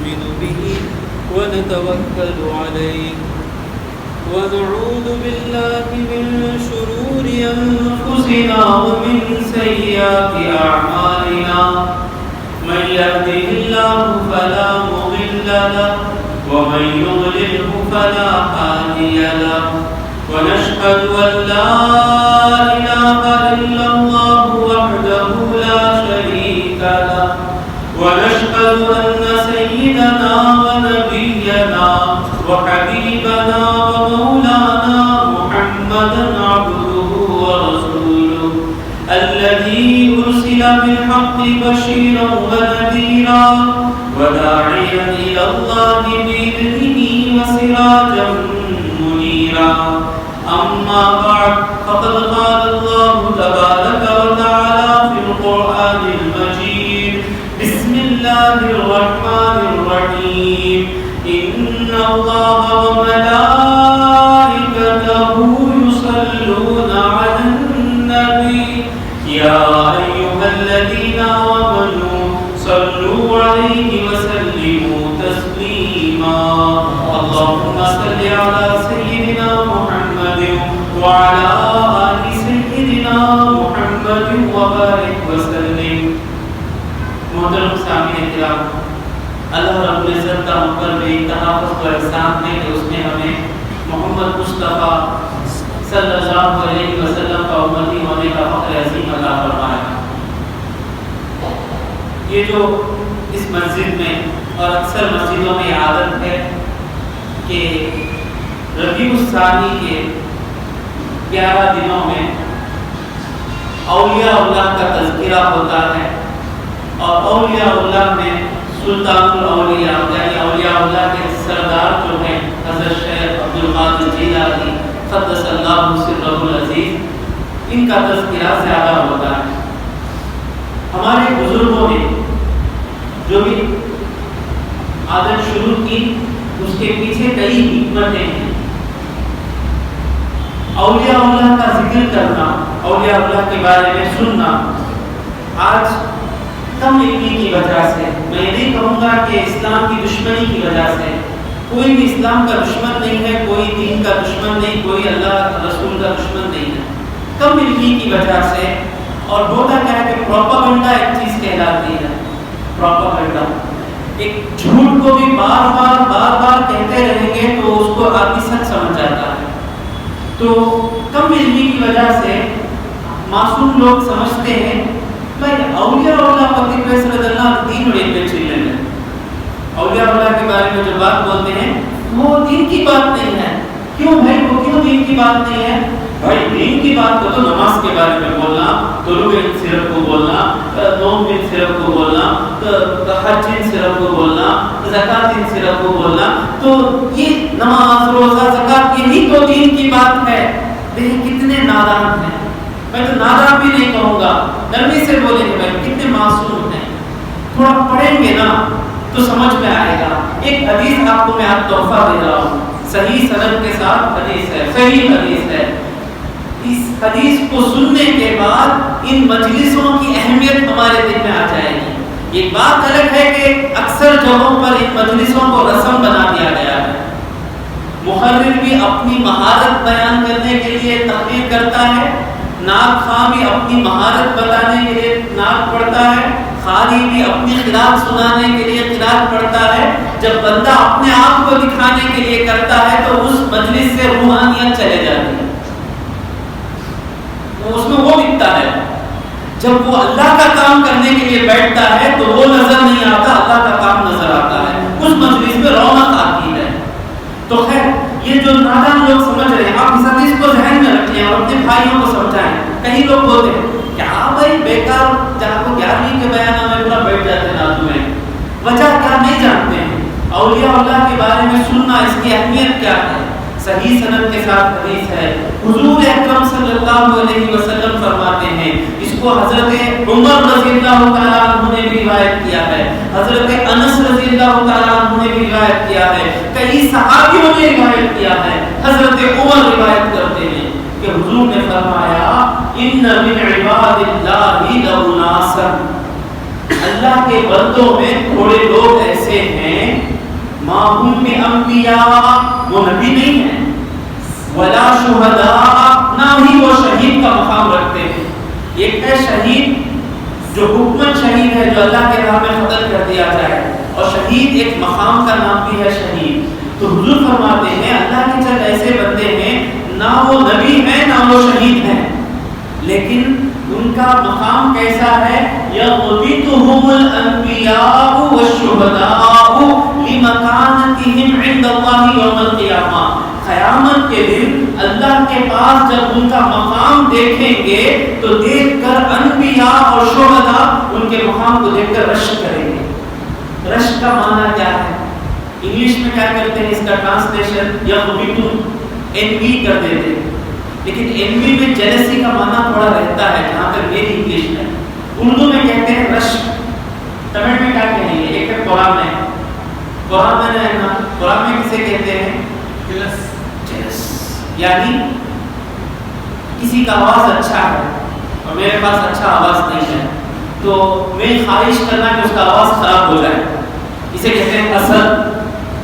نؤمن به ونتوكل عليه ونعوذ بالله من شرور أنفسنا ومن سيئات أعمالنا من يهده الله فلا مضل له ومن يضلله فلا هادي له ونشهد أن لا إله إلا الله وحده لا شريك له ونشهد أن سيدنا ونبينا وحبيبنا ومولانا محمدا عبده ورسوله الذي أرسل بالحق بشيرا ونذيرا وداعيا إلى الله بإذنه وسراجا منيرا أما بعد فقد قال الله تبارك وتعالى في القرآن المجيد بسم الله الرحمن الرحيم إن الله وملائكته يصلون على النبي يا أيها الذين آمنوا صلوا عليه وسلموا تسليما اللهم صل على سيدنا محمد وعلى آل سيدنا محمد وبارك وسلم. محترم سامعین کرام، اللہ رب العزت کا ہم پر بے انتہا فضل و احسان ہے کہ اس نے ہمیں محمد مصطفیٰ صلی اللہ علیہ وسلم کا امتی ہونے کا فخر عظیم عطا فرمایا. یہ جو اس مسجد میں اور اکثر مسجدوں میں عادت ہے کہ ربیع الثانی کے 11 دنوں میں اولیاء اللہ کا تذکرہ ہوتا ہے، اور اولیاء اللہ میں سلطان الاولیاء یعنی اولیاء اللہ کے سردار جو ہیں حضرت شیخ عبدالقادر جیلانی قدس اللہ سرہ العزیز، ان کا تذکرہ زیادہ ہوتا ہے. ہمارے بزرگوں نے جو بھی عادت شروع کی اس کے پیچھے کئی حکمتیں ہیں. اولیاء اللہ کا ذکر کرنا، اولیاء اللہ کے بارے میں سننا آج کم علمی کی وجہ سے، میں یہ نہیں کہوں گا کہ اسلام کی دشمنی کی وجہ سے، کوئی بھی اسلام کا دشمن نہیں ہے، کوئی دین کا دشمن نہیں، کوئی اللہ رسول کا دشمن نہیں ہے، کم علمی کی وجہ سے. اور ہوتا کیا ہے کہ پروپیگنڈا ایک چیز کہلاتی ہے. پروپیگنڈا ایک جھوٹ کو بھی بار بار کہتے رہیں گے تو اس کو آدمی سچ سمجھ جاتا ہے. تو کم علمی کی وجہ سے معصوم لوگ سمجھتے ہیں بھائی اولیاء اللہ پتی صلی اللہ دین ریلوے چلڈرن ہے، اولیاء اللہ کے بارے میں جو بات بولتے ہیں وہ دین کی بات نہیں ہے. کیوں بھائی، وہ کیوں دین کی بات نہیں ہے؟ بھائی دین کی بات کو تو نماز کے بارے میں بولنا، طلوع صرف کو بولنا، نوم صرف کو بولنا، حج صرف کو بولنا، زکات صرف کو بولنا، تو یہ نماز روزہ زکات یہی تو دین کی بات ہے. دیکھیں کتنے نادان ہیں. میں تو نادان بھی نہیں کہوں گا، نرمی سے بولیں گے بھائی کتنے معصوم ہیں. تھوڑا پڑھیں گے نا تو سمجھ میں آئے گا. ایک حدیث آپ کو میں آج تحفہ دے رہا ہوں، صحیح سند کے ساتھ حدیث ہے، صحیح حدیث ہے. اس حدیث کو سننے کے بعد ان مجلسوں کی اہمیت ہمارے دل میں آ جائے گی. یہ بات الگ ہے کہ اکثر جگہوں پر ان مجلسوں کو رسم بنا دیا گیا ہے. محرر بھی اپنی مہارت بیان کرنے کے لیے تقریر کرتا ہے، نعت خواں بھی اپنی مہارت بتانے کے لیے نعت پڑھتا ہے، قاری بھی اپنی قرات سنانے کے لیے قرات پڑھتا ہے. جب بندہ اپنے آپ کو دکھانے کے لیے کرتا ہے تو اس مجلس سے روحانیت چلے جاتی ہے، اس میں وہ دکھتا ہے. جب وہ اللہ کا کام کرنے کے لیے بیٹھتا ہے تو وہ نظر نہیں آتا، اللہ کا کام نظر آتا ہے. اس مجلس میں رونق آتی ہے. تو خیر یہ جو نادان لوگ سمجھ رہے ہیں، آپ اس حدیث کو ذہن میں رکھیں اور اپنے بھائیوں کو سمجھائیں. کئی لوگ بولتے ہیں کیا بھائی بیکار جہاں کو 11ویں کے بیان میں پورا بیٹھ جاتے ہیں نازو میں، وجہ کیا نہیں جانتے ہیں. اولیاء اللہ کے بارے میں سننا، اس کی اہمیت کیا ہے. صحیح سند کے ساتھ حدیث ہے. حضور اکرم صلی اللہ علیہ وسلم فرماتے ہیں، اس کو حضرت عمر رضی اللہ تعالیٰ عنہ نے بھی روایت کیا ہے، حضرت انس رضی اللہ تعالیٰ عنہ نے بھی روایت کیا ہے، کئی صحابیوں نے روایت کیا ہے. حضرت عمر روایت کرتے ہیں کہ حضور نے فرمایا ان من عباد اللہ لاناسا، اللہ کے بندوں میں تھوڑے لوگ ایسے ہیں ماہم انبیاء، وہ نبی نہیں ہیں، ولا شہداء، نہ ہی وہ شہید کا مقام رکھتے ہیں۔ ایک ہے شہید جو حکمن شہید ہے، جو اللہ کے راہ میں قتل کر دیا جائے، اور شہید ایک مقام کا نام بھی ہے شہید۔ تو حضور فرماتے ہیں اللہ کے چند ایسے بندے ہیں نہ وہ نبی ہیں نہ وہ شہید ہیں، لیکن ان کا مقام کیسا ہے؟ یغبطہم الانبیاء والشہداء لمکانتہم عند اللہ یوم القیامہ، قیامت کے دن اللہ کے پاس جب ان کا مقام دیکھیں گے تو دیکھ کر انبیاء اور شہداء ان کے مقام کو دیکھ کر رشک کریں گے۔ رشک کا معنی کیا ہے؟ انگلش میں کیا کرتے ہیں اس کا ٹرانسلیشن یغبطون، انوی کر دیتے ہیں، لیکن انوی میں جیلسی کا معنی تھوڑا رہتا ہے جہاں تک میری انگلش میں۔ اردو میں کہتے ہیں رشک، تمل میں کیا کہیں گے؟ ایک ہے قرآن میں، قرآن میں رہنا، قرآن میں کسے کہتے ہیں؟ جیلس، یعنی کسی کا آواز اچھا ہے اور میرے پاس اچھا آواز نہیں ہے تو میں خواہش کرنا کہ اس کا آواز خراب ہو جائے، اسے کہتے ہیں حسد۔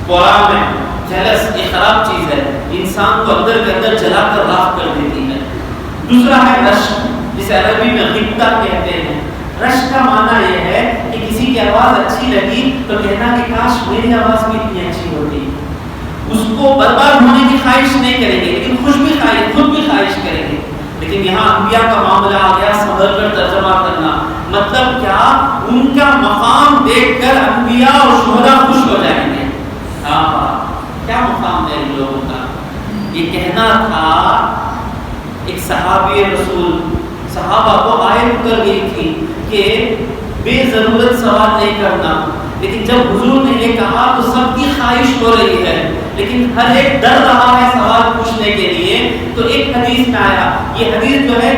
قرآن میں جیلس ایک خراب چیز ہے، انسان کو اندر کے اندر جلا کر راکھ کر دیتی ہے۔ دوسرا ہے رشک، جسے عربی میں غبطہ کہتے ہیں۔ رشک کا معنی یہ ہے کہ کسی کی آواز اچھی لگی تو کہنا کہ کاش میری آواز بھی اتنی اچھی ہوتی، اس کو برباد ہونے کی خواہش نہیں کریں گے لیکن خود بھی خواہش کریں گے۔ لیکن یہاں انبیاء کا معاملہ آ گیا، سنبھل کر ترجمہ کرنا، مطلب کیا؟ ان کا مقام دیکھ کر انبیاء اور شہداء خوش ہو جائیں گے۔ کیا مقام ہے ان لوگوں کا؟ یہ کہنا تھا ایک صحابی رسول، صحابہ کو آیت اتر گئی تھی کہ بے ضرورت سوال نہیں کرنا، لیکن جب حضور نے یہ کہا تو سب کی خواہش ہو رہی ہے، لیکن ہر ایک ڈر رہا ہے سوال پوچھنے کے لیے۔ تو ایک حدیث میں آیا، یہ حدیث جو ہے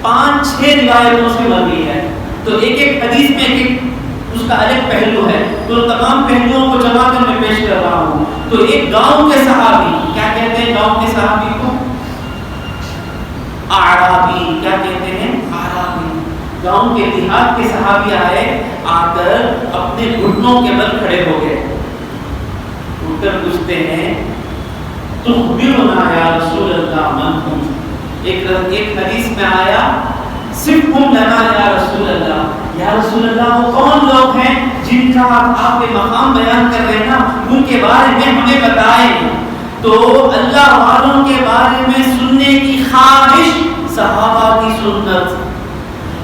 5-6 روایتوں سے مروی ہے، تو ایک حدیث میں ایک اس کا الگ پہلو ہے، تو تمام پہلوؤں کو جمع کر میں پیش کر رہا ہوں۔ تو ایک گاؤں کے صحابی، کیا کہتے ہیں گاؤں کے صحابی کو؟ اعرابی، کیا کہتے ہیں؟ اعرابی، گاؤں کے دیہات کے صحابی آئے، آ کر اپنے گھٹنوں کے بل کھڑے ہو گئے، اٹھ کر پوچھتے ہیں تخبرنا یا رسول اللہ من ہم؟ ایک حدیث میں آیا صفہم لنا یا رسول اللہ، یا رسول اللہ وہ کون لوگ ہیں جن کا آپ مقام بیان کر رہے ہیں نا، ان کے بارے میں ہمیں بتائیں۔ تو اللہ والوں کے بارے میں سننے کی خواہش صحابہ کی سنت۔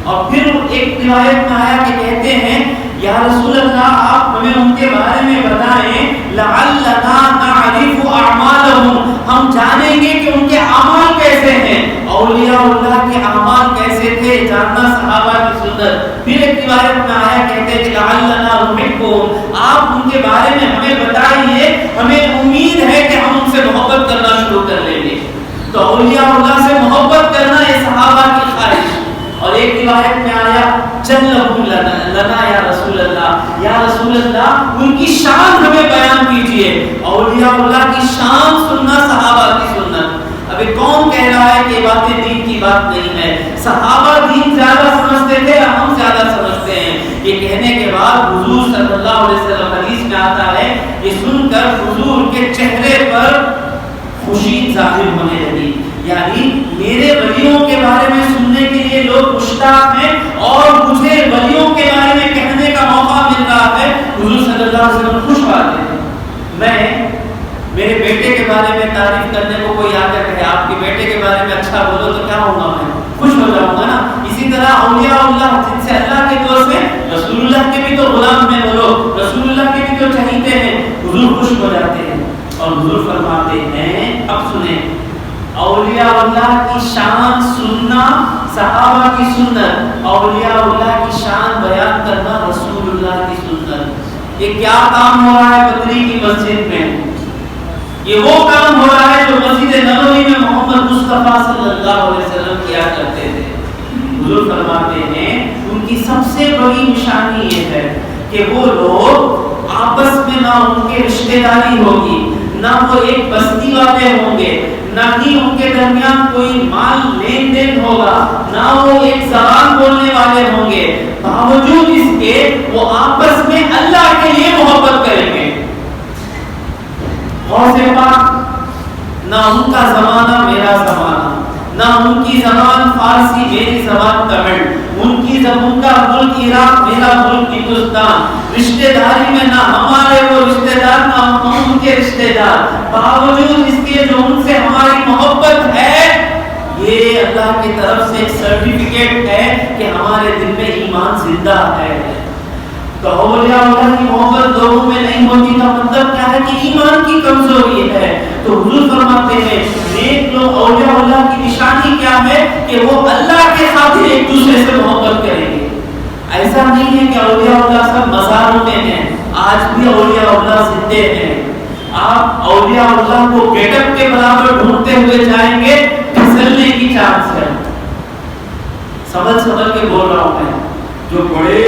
اور پھر ایک روایت میں آیا کہ کہتے ہیں یا رسول اللہ آپ ہمیں ان کے بارے میں بتائیں، لعلنا نعرف اعمالهم، ہم جانیں گے کہ ان کے اعمال کیسے ہیں، اولیاء اللہ کے اعمال کیسے تھے، جاننا صحابہ کی سنت۔ پھر ایک روایت میں آیا کہتے ہیں کہ لعلنا نحبهم، آپ ان کے بارے میں ہمیں بتائیے، ہمیں امید ہے کہ ہم ان سے محبت کرنا شروع کر لیں گے۔ تو اولیاء اللہ سے محبت کرنا یہ صحابہ کی خواہش۔ اور ایک روایت میں آیا جلہم لنا یا رسول اللہ، یا رسول اللہ ان کی شان ہمیں بیان کیجئے۔ اولیاء اللہ کی شان سننا صحابہ کی سنت۔ ابھی کون کہہ رہا ہے کہ باتیں دین کی بات نہیں ہے؟ صحابہ دین زیادہ سمجھتے تھے، ہم زیادہ سمجھتے ہیں۔ یہ کہنے کے بعد حضور صلی اللہ علیہ وسلم حدیث میں آتا ہے، یہ سن کر حضور کے چہرے پر خوشی ظاہر ہونے لگی، یعنی میرے ولیوں کے بارے میں سننے کے لیے لوگ مشتاق ہیں اور مجھے ولیوں کے بارے میں کہنے کا موقع مل رہا ہے۔ حضور صلی اللہ علیہ وسلم خوش ہوتے ہیں۔ میں میرے بیٹے کے بارے میں تعریف کرنے کو کوئی آ کر کہے آپ کے بیٹے کے بارے میں اچھا بولو تو کیا ہوگا؟ میں خوش ہو جاؤں گا نا۔ اسی طرح اولیاء اللہ جن سے اللہ کے دوست ہیں، رسول اللہ کے بھی تو غلام ہیں وہ لوگ، رسول اللہ کے بھی تو چہیتے ہیں، حضور خوش ہو جاتے ہیں۔ اور حضور فرماتے ہیں، اب سنیں، اولیاء اللہ کی شان سننا صحابہ کی سنت، اولیاء اللہ کی شان بیان کرنا رسول اللہ کی سنت۔ یہ کیا کام ہو رہا ہے بدری کی مسجد میں؟ یہ وہ کام ہو رہا ہے جو مسجد نبوی میں محمد مصطفیٰ صلی اللہ علیہ وسلم کیا کرتے تھے۔ حضور فرماتے ہیں ان کی سب سے بڑی نشانی یہ ہے کہ وہ لوگ آپس میں نہ ان کے رشتہ داری ہوگی، نہ وہ ایک بستی والے ہوں گے، نہ ہی ان کے درمیان کوئی مال لین دین ہوگا، نہ وہ ایک زبان بولنے والے ہوں گے، باوجود اس کے ان کا زمانہ میرا زمانہ، نہ ان کی زبان فارسی میری زبان تمل، ان کا ملک عراق میرا ملک ہندوستان، رشتہ داری میں نہ ہمارے وہ رشتہ دار نہ ہم ان کے رشتہ دار، باوجود اس کے جو ان سے ہماری محبت ہے، یہ اللہ کی طرف سے ایک سرٹیفکیٹ ہے کہ ہمارے دل میں ایمان زندہ ہے۔ تو اولیاء اللہ کی محبت لوگوں میں نہیں ہوتی کا مطلب کیا ہے کہ ایمان کی کمزوری ہے۔ تو حضور فرماتے ہیں نیک لوگ اولیاء اللہ کی نشانی کیا ہے کہ وہ اللہ کے خاطر ایک دوسرے سے محبت کریں گے۔ ایسا نہیں ہے کہ اولیاء اللہ سب مزاروں میں ہیں، آج بھی اولیاء اللہ زندے ہیں۔ آپ اولیاء اللہ کو گیٹ اپ کے برابر ڈھونڈتے ہوئے جائیں گے، پھسلنے کی چانس ہے۔ سمجھ کے بول رہا ہوں میں، جو بڑے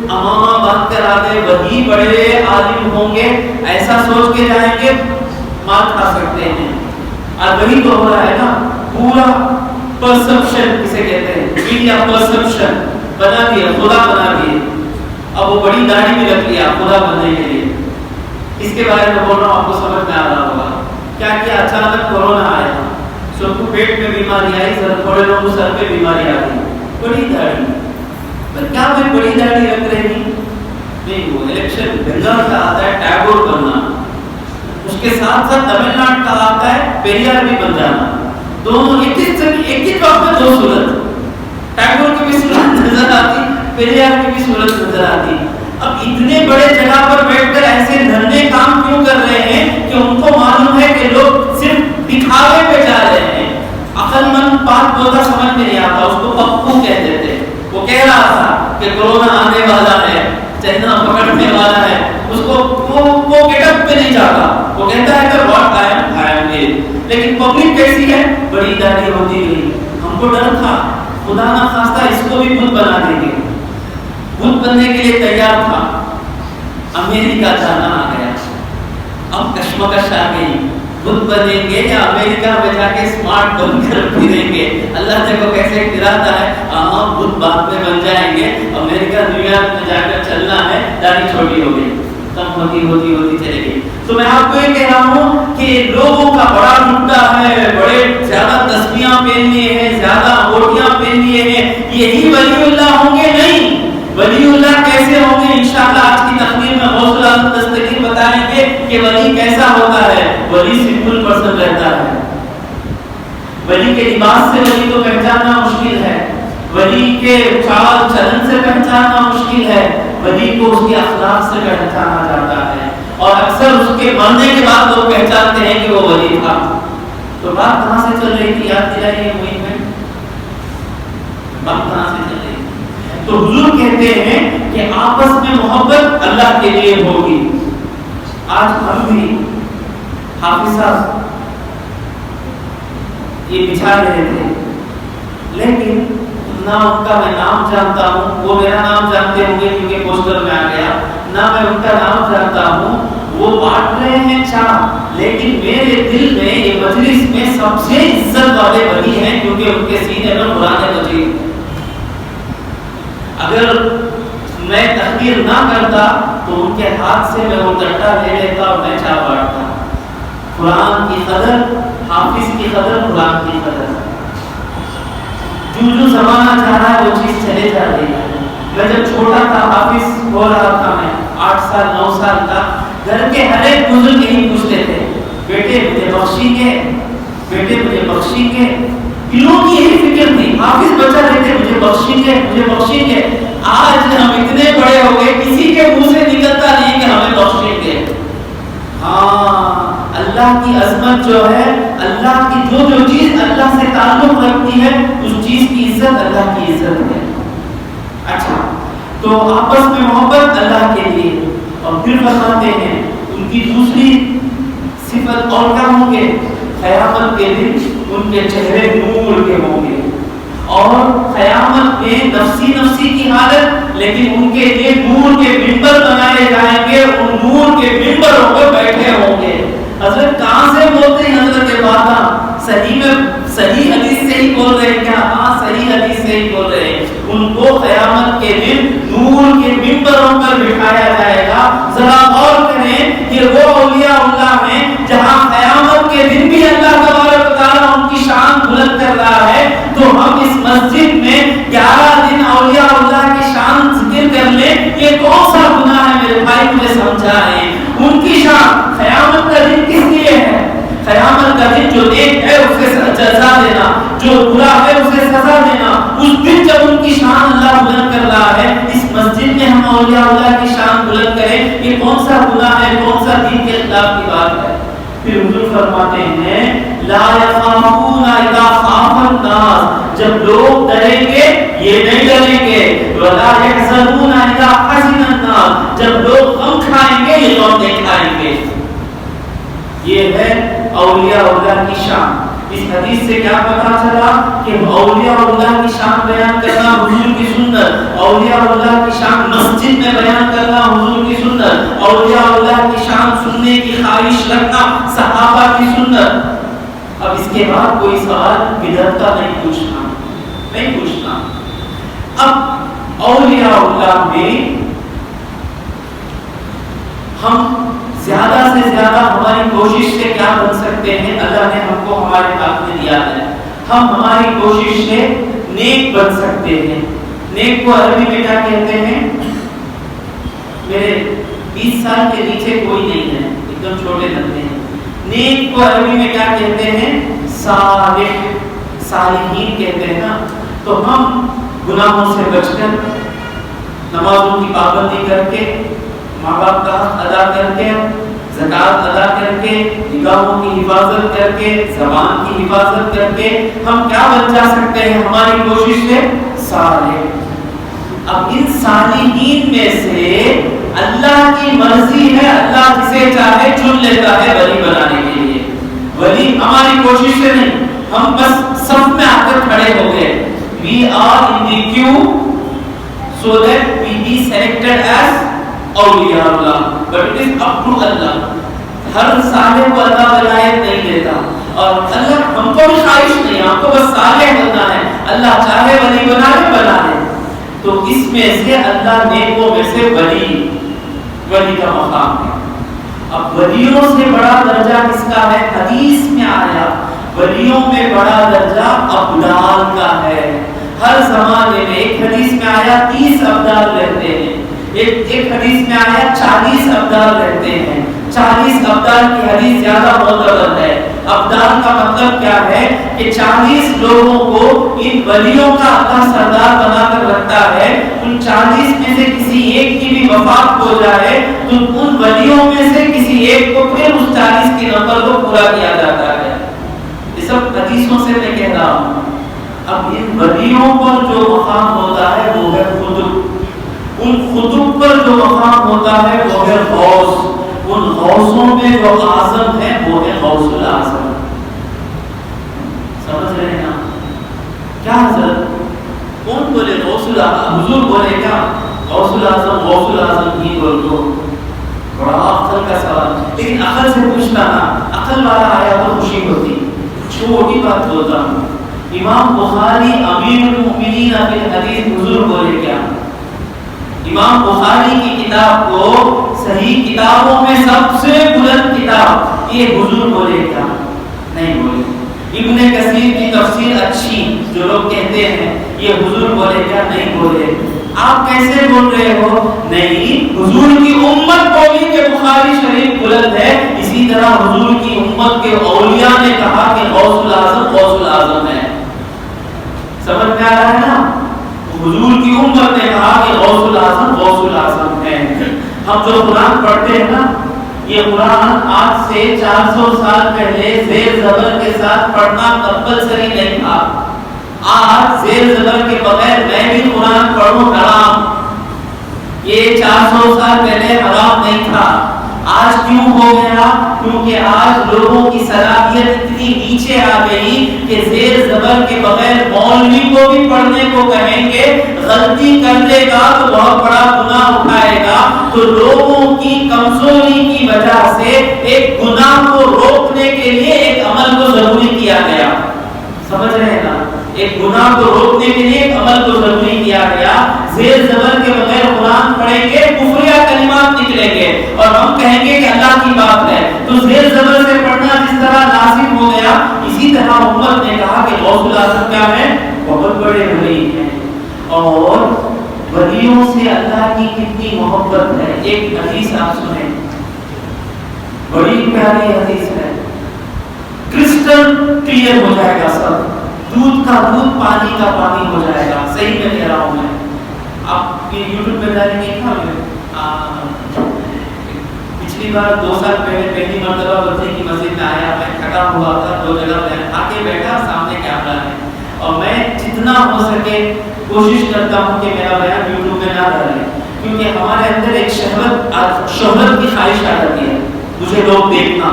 امامہ بات کر آتے وہی بڑے عالم ہوں گے ایسا سوچ کے جائیں گے، مار کھا سکتے ہیں۔ اور وہی تو ہو رہا ہے نا، پورا پرسپشن کسے کہتے ہیں، میڈیا پرسپشن بنا دیا، خدا بنا دیے۔ اب وہ بڑی داڑھی بھی رکھ لیا خدا بننے کے لیے۔ اس کے بارے میں بول رہا ہوں، آپ کو سمجھ میں آ رہا ہوگا کیا کیا اچانک کورونا آیا، سب کو پیٹ میں بیماری آئی، سر تھوڑے لوگوں کو سر پہ بیماری آ گئی، بڑی داڑھی۔ پر کیا میں بڑی داڑھی رکھ رہی نہیں، وہ الیکشن بنگال کا آتا ہے ٹیگور بننا، اس کے ساتھ ساتھ تمل ناڈو کا آتا ہے پیریار بھی بن جانا، دونوں ایک ہی وقت میں دو صورت، ٹیگور کی بھی صورت نظر آتی، پیریار کی بھی صورت نظر آتی۔ اب اتنے بڑے جگہ پر بیٹھ کر ایسے دھرنے کام کیوں کر رہے ہیں کہ ان کو معلوم ہے کہ لوگ صرف دکھاوے پہ جا رہے ہیں۔ عقل مند بات بولتا سمجھ میں نہیں آتا، اس کو پپو کہہ دیتے۔ وہ کہہ رہا تھا کہ کورونا آنے والا ہے، چائنا پکڑنے والا ہے، اس کو وہ گیٹ اپ پہ نہیں جاتا، وہ کہتا ہے کہ واٹ آئی ایم لیکن پبلک کیسی ہے، بڑی داڑھی ہوتی گئی۔ ہم کو ڈر تھا خدا نہ خواستہ اس کو بھی بت بنا دیں گے، بت بننے کے لیے تیار تھا، امریکہ جانا آ گیا، اب کشمکش آ گئی، بت بنیں گے یا امریکہ میں جا کے اسمارٹ بن کر پھریں گے۔ اللہ نے کو کیسے گراتا ہے، ہاں بت بعد میں بن جائیں گے، امریکہ نیو یارک میں جا کر چلنا ہے، داڑھی چھوٹی ہو گئی، کم ہوتی چلے گی۔ تو میں آپ کو یہ کہہ رہا ہوں کہ لوگوں کا بڑا ڈھونڈا ہے، بڑے زیادہ تسبیحاں پہن لیے ہیں، زیادہ انگوٹیاں پہن لیے ہیں، یہی ولی اللہ ہوں گے؟ نہیں۔ ولی اللہ کیسے ہوں گے؟ انشاءاللہ آج کی تقریر میں حوصلہ دستگیر بتائیں گے کہ ولی کیسا ہوتا ہے۔ ولی سمپل پرسن رہتا ہے، ولی کے لباس سے ولی کو پہچاننا مشکل ہے، ولی کے چال چلن سے پہچاننا مشکل ہے، ولی کو اس کے اخلاق سے پہچانا جاتا ہے، اور اکثر اس کے مرنے کے بعد لوگ پہچانتے ہیں کہ وہ ولی تھا۔ تو بات کہاں سے چل رہی تھی، یاد دلائیے مجھے، بات کہاں سے چل رہی تھی؟ تو حضور کہتے ہیں کہ آپس میں محبت اللہ کے لیے ہوگی۔ آج ہم بھی حافظ صاحب یہ بچھا رہے تھے، لیکن نہ ان کا میں نام جانتا ہوں، وہ میرا نام جانتے ہوں گے کیونکہ پوسٹر میں آ گیا، نہ میں ان کا نام جانتا ہوں، وہ بانٹ رہے ہیں چاہ، لیکن میرے دل میں یہ مجلس میں سب سے عزت والے ولی ہیں کیونکہ ان کے سینے میں قرآن مجید۔ اگر میں تحقیر نہ کرتا تو ان کے ہاتھ سے میں وہ ڈنڈا لے لیتا اور میں چاہ بانٹتا۔ قرآن کی قدر، حافظ کی قدر، قرآن کی قدر، جو زمانہ چاہ رہا ہے وہ چیز چلے جا رہی ہے۔ میں جب چھوٹا تھا، حافظ ہو رہا تھا، میں 8 سال 9 سال کا، گھر کے ہر ایک بزرگ یہی پوچھتے تھے، بیٹے مجھے بخشیں گے، بیٹے مجھے بخشیں گے۔ لوگوں کی یہی فکر تھی، حافظ بچہ رہتے مجھے بخشیں گے، مجھے بخشیں گے۔ آج ہم اتنے بڑے ہو گئے، کسی کے منہ سے نکلتا نہیں کہ ہمیں بخشیں گے۔ ہاں، اللہ کی عظمت جو ہے، اللہ کی جو چیز اللہ سے تعلق رکھتی ہے اس چیز کی عزت اللہ کی عزت ہے۔ اچھا، تو آپس میں محبت اللہ کے لیے، اور پھر فرماتے ہیں ان کی دوسری صفت اور کیا ہوں گے؟ قیامت کے دن ان کے چہرے نور کے ہوں گے، اور قیامت میں نفسی کی حالت، لیکن ان کے لیے نور کے ممبر بنائے جائیں گے، ان نور کے ممبروں پر بیٹھے ہوں گے۔ حضرت کہاں سے بولتے ہیں حضرت بات؟ صحیح حدیث سے ہی بول رہے ہیں کیا؟ ہاں، صحیح حدیث سے ہی بول رہے ہیں۔ ان کو قیامت کے دن نور کے ممبروں پر بٹھایا جائے گا۔ ذرا غور کریں کہ وہ اولیاء اللہ ہیں جہاں قیامت کے دن بھی اللہ تبارک اولیاء اللہ کی شان بلند کریں، یہ کون سا گناہ ہے، کون سا دین کے خلاف کی بات ہے؟ پھر حضور فرماتے ہیں لا یخافون اذا خاف الناس، جب لوگ ڈریں گے یہ نہیں ڈریں گے، ولا یحزنون اذا حزن الناس، جب لوگ غم کھائیں گے یہ غم نہیں کھائیں گے۔ یہ ہے اولیاء اللہ کی شان۔ اس حدیث سے کیا پتا چلا کہ اولیاء اللہ کی شان بیان کرنا حضور کی سنت، اولیاء اللہ کی شان مسجد میں بیان کرنا حضور کی سنت، اولیاء اللہ کی شان سننے کی خواہش رکھنا صحابہ کی سنت۔ اب اس کے بعد کوئی سوال بدعت کا نہیں پوچھنا۔ اب اولیاء اللہ میں ہم زیادہ سے زیادہ ہماری کوشش سے کیا بن سکتے ہیں؟ اللہ نے ہم کو ہمارے ہاتھ میں دیا ہے، ہم ہماری کوشش سے نیک بن سکتے ہیں۔ نیک کو عربی میں کیا کہتے ہیں؟ میرے 20 سال کے نیچے کوئی نہیں ہے، ایک دم چھوٹے لگتے ہیں۔ نیک کو عربی میں کیا کہتے ہیں؟ صالح، صالحین کہتے ہیں نا۔ تو ہم گناہوں سے بچ کر، نمازوں کی پابندی کر کے، ماں باپ کا حق ادا کر کے، زکات ادا کر کے، نگاہوں کی حفاظت کر کے، زبان کی حفاظت کر کے ہم کیا بن جا سکتے ہیں ہماری کوشش سے؟ صالح۔ اب ان صالحین میں سے اللہ کی مرضی ہے، اللہ جسے چاہے چن لیتا ہے ولی بنانے کے لیے۔ ولی ہماری کوشش سے نہیں، ہم بس صف میں آ کر کھڑے ہو گئے۔ We are in the queue so that we be selected as اولیاء اللہ، but it is up to اللہ۔ ہر صالح کو اللہ ولایت نہیں دیتا، اور اللہ ہم کو بھی خواہش نہیں، ہم کو بس صالح بننا ہے، اللہ چاہے ولی بنا دے۔ تو اس میں سے اللہ نیکوں میں سے ولی کا مقام ہے۔ اب ولیوں سے بڑا درجہ کس کا ہے؟ حدیث میں آیا ولیوں میں بڑا درجہ ابدال کا ہے۔ ہر زمانے میں ایک حدیث میں آیا 30 ابدال رہتے ہیں، ایک حدیث میں آیا 40 ابدال رہتے ہیں۔ 40 ابدال کی حدیث زیادہ معتبر ہے۔ ابدال کا مطلب کیا ہے کہ 40 لوگوں کو ان ولیوں کا اللہ سردار بنا کر رکھتا ہے۔ ان 40 میں سے کسی ایک کی بھی وفات ہو جائے تو ان ولیوں میں سے کسی ایک کو پھر اس 40 کے نمبر کو پورا کیا جاتا ہے۔ یہ سب حدیثوں سے میں کہہ رہا ہوں۔ اب ان ولیوں پر جو مقام ہوتا ہے وہ ہے خطب، ان خطب پر جو مقام ہوتا ہے وہ ہے غوث، ان غوثوں میں جو اعظم ہے وہ ہے غوث الاعظم۔ سمجھ رہے ہیں نا کیا حضرت؟ کون بولے غوث الاعظم؟ حضور بولے کیا غوث الاعظم ہی بول دو؟ بڑا عقل کا سوال، لیکن عقل سے پوچھنا نا، عقل والا آیا تو خوشی ہوتی۔ چھوٹی بات بولتا ہوں، امام بخاری امیر المؤمنین فی الحدیث، حضور بولے کیا؟ امام بخاری کی کتاب کو صحیح کتابوں میں سب سے بلند کتاب، یہ حضور بولے کیا؟ نہیں بولے۔ ابن کثیر کی تفسیر اچھی جو لوگ کہتے ہیں یہ حضور بولے کیا؟ نہیں بولے۔ آپ کیسے بول رہے ہو؟ نہیں، حضور کی امت بولی کہ بخاری شریف بلند ہے، اسی طرح حضور کی امت کے اولیاء نے کہا کہ غوث الاعظم ہے۔ سمجھ میں آ رہا ہے نا؟ حضور کی امت نے کہا کہ غوث الاعظم ہے۔ ہم جو قرآن پڑھتے ہیں نا، یہ قرآن آج سے 400 سال پہلے زیر زبر کے ساتھ پڑھنا کمپلسری نہیں تھا۔ آج زیر زبر کے بغیر میں بھی قرآن پڑھوں حرام، یہ 400 سال پہلے حرام نہیں تھا۔ آج کیوں ہو گیا؟ کیونکہ آج لوگوں کی صلاحیت اتنی نیچے آ گئی کہ زیر زبر کے بغیر مولوی کو بھی پڑھنے کو کہیں گے، غلطی کر دے گا تو بہت بڑا گناہ اٹھائے گا۔ تو لوگوں کی کمزوری کی وجہ سے ایک گناہ کو روکنے کے لیے ایک عمل کو ضروری کیا گیا۔ سمجھ رہے ہیں نا؟ ایک گناہ کو روکنے کے لیے ایک عمل کو ضروری کیا گیا۔ زیر زبر کے بغیر قرآن پڑھیں گے کفریہ کلمات نکلیں گے اور ہم کہیں گے کہ اللہ کی بات ہے۔ تو زیر زبر سے پڑھنا جس طرح لازم ہو گیا، اسی طرح امت نے کہا کہ غوث الاعظم کیا ہے؟ بہت بڑے ولی ہیں، اور ولیوں سے اللہ کی کتنی محبت ہے۔ ایک حدیث آپ سنیں، بڑی پیاری حدیث ہے، کرسٹل کلیئر ہو جائے گا سب، دودھ کا دودھ، پانی کا پانی ہو جائے گا۔ صحیح میں کہہ رہا ہوں میں، آپ یہ یوٹیوب پہ ڈالیں گے کیا پچھلی بار 2 سال پہلے پہلی مرتبہ بدری کی مسجد میں آیا، میں تھکا ہوا تھا، 2 جگہ پہ آ کے بیٹھا، سامنے کیمرہ ہے، اور میں جتنا ہو سکے کوشش کرتا ہوں کہ میرا بیان یوٹیوب پہ نہ ڈالے، کیونکہ ہمارے اندر ایک شہرت کی خواہش آ جاتی ہے، مجھے لوگ دیکھنا،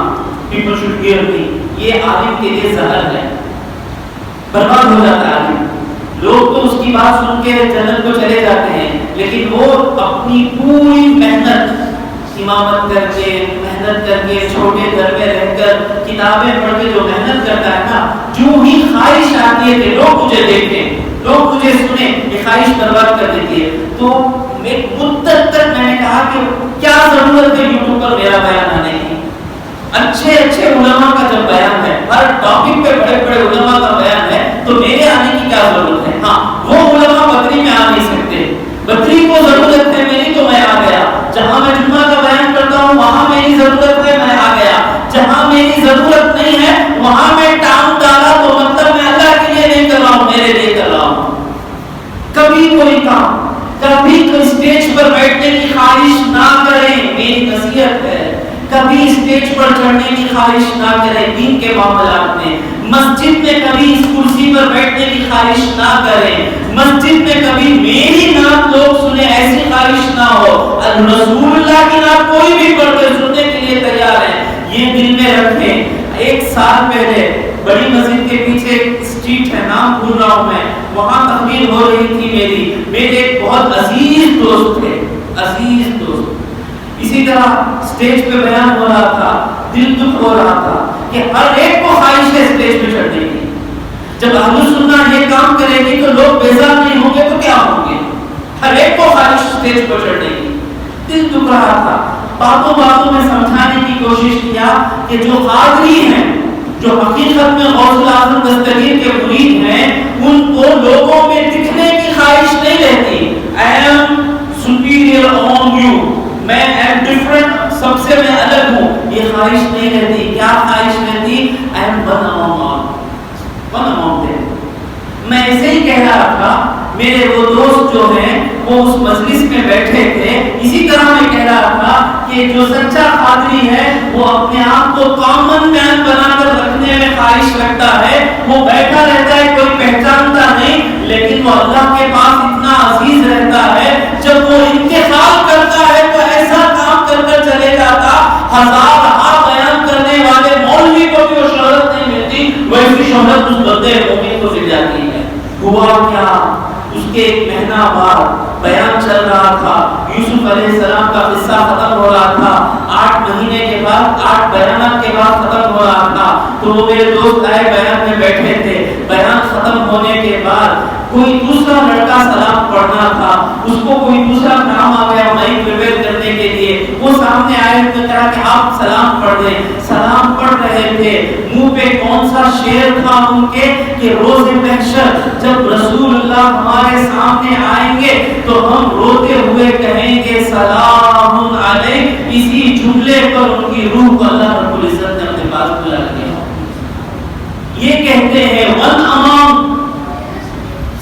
پیپل شوڈ ہیئر می، یہ عالم کے لیے زہر ہے، برباد ہو جاتا ہے عالم۔ لوگ تو اس کی بات سن کے جنت کو چلے جاتے ہیں، لیکن وہ اپنی پوری محنت امامت کر کے، محنت کر کے، چھوٹے گھر میں رہ کر کتابیں پڑھ کے جو محنت کرتا ہے نا، جو ہی خواہش آتی ہے کہ لوگ مجھے دیکھیں، لوگ مجھے سنیں، یہ خواہش برباد کر دیتی ہے۔ تو ایک مدت تک میں نے کہا کہ کیا ضرورت ہے یوٹیوب پر میرا بیان آنے کی، اچھے علماء کا جب بیان ہے، ہر ٹاپک پہ بڑے علماء کا بیان ہے، تو میرے آنے کی کیا ضرورت ہے؟ ہاں، وہ علماء بدری میں آ نہیں سکتے، بدری کو ضرورت ہے میری تو میں آ گیا، جہاں میں جمعہ کا بیان کرتا ہوں وہاں میری ضرورت ہے میں آ گیا، جہاں میری ضرورت نہیں ہے وہاں میں ٹانگ ڈالا تو مطلب میں اللہ کے لیے نہیں کر رہا ہوں، میرے لیے کر رہا ہوں۔ کبھی کوئی کام، کبھی کوئی اسٹیج پر بیٹھنے کی خواہش نہ کریں، میری نصیحت ہے، کبھی اسٹیج پر چڑھنے کی خواہش نہ کریں دین کے معاملات میں، مسجد میں کبھی اس کرسی پر بیٹھنے کی خواہش نہ کریں، مسجد میں کبھی میری نعت لوگ سنیں ایسی خواہش نہ ہو، رسول اللہ کی نعت کوئی بھی پڑھ کے سننے کے لیے تیار ہے، یہ دل میں رکھیں۔ 1 سال پہلے بڑی مسجد کے پیچھے ایک اسٹریٹ ہے، نام بھول رہا ہوں میں، وہاں تقریر ہو رہی تھی، میرے ایک بہت عزیز دوست تھے، عزیز دوست، اسی طرح اسٹیج پہ بیان ہو رہا تھا، دل دکھ ہو رہا تھا کہ ہر ایک کو خواہش ہے اسٹیج پہ چڑھنے کی، جب اہل سنت یہ کام کرے گی تو لوگ بیزار نہیں ہوں گے تو کیا ہوں گے، ہر ایک کو خواہش اسٹیج پر چڑھنے کی، دل دکھ رہا تھا، باتوں میں سمجھانے کی کوشش کیا کہ جو قادری ہیں، جو حقیقت میں غوث الاعظم دستگیر کے مرید ہیں، ان کو لوگوں میں دکھنے کی خواہش نہیں رہتی، I am superior among you، میں am different، سب سے میں الگ ہوں، یہ خواہش نہیں رہتی، کیا خواہش رہتی؟ I am one among all، one among them۔ میں ایسے ہی کہہ رہا تھا، میرے وہ دوست جو ہیں وہ اس مجلس میں بیٹھے تھے، اسی طرح میں کہہ رہا تھا کہ جو سچا قادری ہے وہ اپنے آپ کو کامن مین بنا کر رکھنے میں خواہش رکھتا ہے، وہ بیٹھا رہتا ہے، کوئی پہچانتا نہیں، لیکن وہ اللہ کے پاس اتنا عزیز رہتا ہے، جب وہ انتقال کرتا ہے تو ایسا کام کر کر چلے جاتا، ہزار بیان کرنے والے مولوی کو بھی وہ شہرت نہیں ملتی، ویسی شہرت اس بندے مومن کو مل جاتی ہے۔ ہوا کیا؟ اس کے 1 مہینہ بعد بیان چل رہا تھا، یوسف علیہ السلام کا قصہ ختم ہو رہا تھا، 8 مہینے کے بعد، 8 بیانات کے بعد ختم ہو رہا تھا، تو وہ میرے دوست آئے، بیان میں بیٹھے تھے، بیان ختم ہونے کے بعد کوئی دوسرا لڑکا سلام پڑھنا تھا، اس کو کوئی دوسرا کام آ گیا مائک پریپیئر کرنے کے لیے، وہ سامنے آئے تو کہا کہ آپ سلام پڑھ دیں، سلام پڑھ رہے تھے، منہ پہ کون سا شعر تھا ان کے کہ روز محشر جب رسول اللہ ہمارے سامنے آئیں گے تو ہم روتے ہوئے کہیں گے سلام علیہ، اسی جملے پر ان کی روح کو اللہ رب العزت نے اپنے پاس بلا لیا۔ یہ کہتے ہیں ون امام،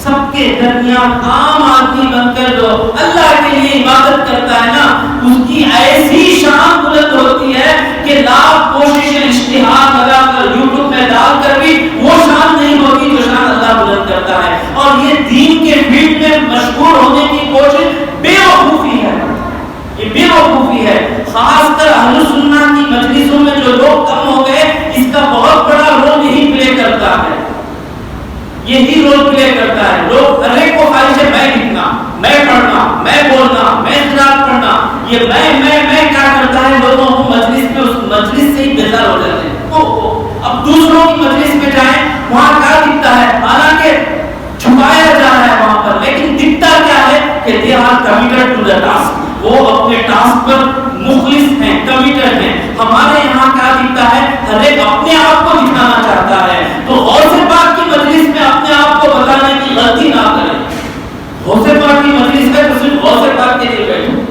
سب کے درمیان عام آدمی بن کر جو اللہ کے لیے عبادت کرتا ہے نا، اس کی ایسی شان بلند ہوتی ہے کہ لاکھ کوششیں اشتہار لگا کر یوٹیوب میں ڈال کر بھی وہ شان نہیں ہوتی جو شان اللہ بلند کرتا ہے۔ اور یہ دین کے فیلڈ میں مشہور ہونے کی کوشش بے وقوفی ہے، یہ بے وقوفی ہے، خاص کر اہل سنت کی مجلسوں میں جو لوگ کم ہو گئے، اس کا بہت بڑا رول یہی پلے کرتا ہے، یہی رول پلے کرتا ہے۔ لوگ ہر ایک کو خواہش ہے میں لکھنا، میں پڑھنا، میں بولنا، میں قرات پڑھنا، یہ میں کیا کرتا ہے، لوگوں کو مجلس میں اس مجلس سے ہی بیزار ہو جاتے ہیں۔ اب دوسروں کی مجلس میں جائیں، وہاں کیا دکھتا ہے، حالانکہ چھپایا جا رہا ہے وہاں پر، لیکن دکھتا کیا ہے کہ they are committed to the task، وہ اپنے ٹاسک پر مخلص ہیں، کمیٹڈ ہیں۔ ہمارے یہاں کیا دکھتا ہے، ہر ایک اپنے آپ کو دکھانا چاہتا ہے، تو غوث پاک کی مجلس میں اپنے آپ کو بتانے کی غلطی نہ کریں۔ غوث پاک کی مجلس ہے تو صرف غوث پاک کے لیے بیٹھو،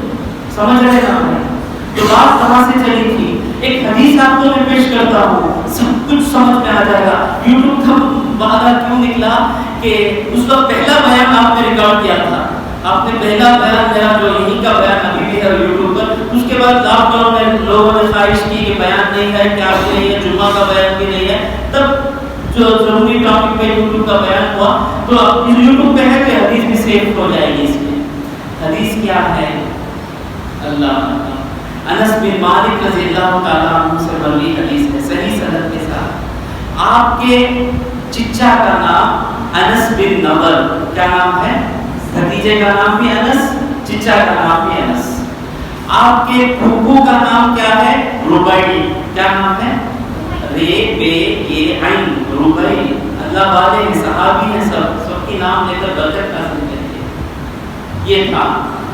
سمجھ رہے ہیں آپ؟ تو بات کہاں سے چلی تھی؟ ایک حدیث آپ کو میں پیش کرتا ہوں، سب کچھ سمجھ میں آ جائے گا۔ یوٹیوب کا وعدہ کیوں نکلا کہ اس وقت پہلا بیان آپ نے ریکارڈ کیا تھا، آپ نے پہلا بیان میرا جو یہیں کا بیان ابھی بھی ہے یوٹیوب پر، اس کے بعد لاک ڈاؤن میں لوگوں نے خواہش کی کہ بیان نہیں ہے، کیا نہیں ہے، جمعہ کا بیان بھی نہیں ہے، تب جو ضروری ٹاپک پہ یوٹیوب کا بیان ہوا تو اب یوٹیوب پہ ہے کہ حدیث بھی سیو ہو جائے گی اس میں۔ حدیث کیا ہے؟ اللہ انس بن مالک رضی اللہ تعالیٰ عنہ سے مروی حدیث ہے صحیح سند کے ساتھ۔ آپ کے چچا کا نام انس بن نضر، کیا نام ہے؟ بھتیجے کا نام بھی انس، چچا کا نام بھی انس۔ آپ کے پھوپھو کا نام کیا ہے؟ ربیع، کیا نام ہے؟ رے بے یہ عین، ربیع۔ اللہ والے ہیں، صحابی ہیں، سب کی نام لے کر برکت حاصل کرتے۔ یہ تھا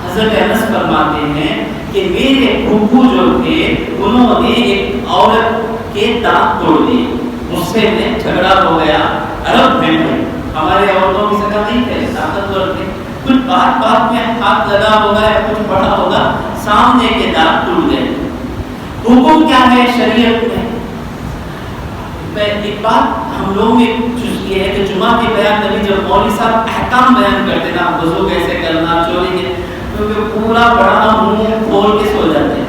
حضرت انس فرماتے ہیں کہ میرے پھوپھو جو تھے انہوں نے ایک عورت کے دانت توڑ دیے، غصے میں جھگڑا ہو گیا۔ عرب میں ہمارے عورتوں کی شکل نہیں تھے، طاقتور تھے، کچھ بات میں ہاتھ لگا ہوگا یا کچھ پڑا ہوگا، سامنے کے دانت ٹوٹ گئے۔ حکم کیا ہے شریعت میں؟ ایک بات ہم لوگوں میں یہ ہے کہ جمعہ کے بیان نبی جب مولوی صاحب احکام بیان کرتے نا، وضو کیسے کرنا، چوری کے، کیونکہ پورا بڑا منہ کھول کے سو جاتے ہیں۔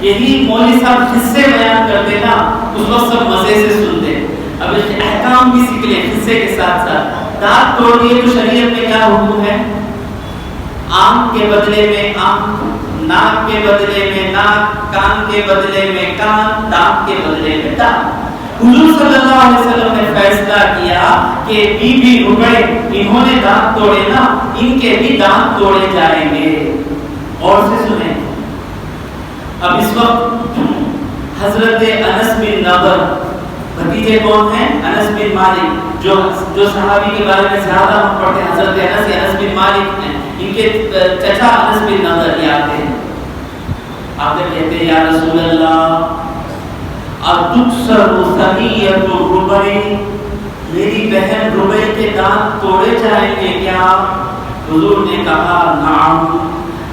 یہی مولوی صاحب قصے بیان کرتے نا، اس وقت سب مزے سے سنتے۔ اب احکام بھی سیکھ لیں قصے کے ساتھ ساتھ۔ دانت توڑ دیے تو شریعت میں کیا حکم ہے؟ آنکھ کے بدلے میں آنکھ، ناک کے بدلے میں ناک، کان کے بدلے میں کان، دانت کے بدلے میں دانت۔ حضور صلی اللہ علیہ وسلم نے فیصلہ کیا کہ بی بی ربیع انہوں نے دانت توڑے نا، ان کے بھی دانت توڑے جائیں گے۔ اور سے سنیں، اب اس وقت حضرت انس بن نضر، بھتیجے کون ہیں؟ انس بن مالک، جو صحابی کے بارے میں زیادہ ہم پڑھتے ہیں، حضرت انس بن مالک ہیں، ان کے چچا انس بن نضر یہ آتے ہیں۔ آپ کہتے ہیں یا رسول اللہ اتکسر ثنیۃ ربیع، میری بہن ربیع کے دانت توڑے جائیں گے کیا؟ حضور نے کہا نعم،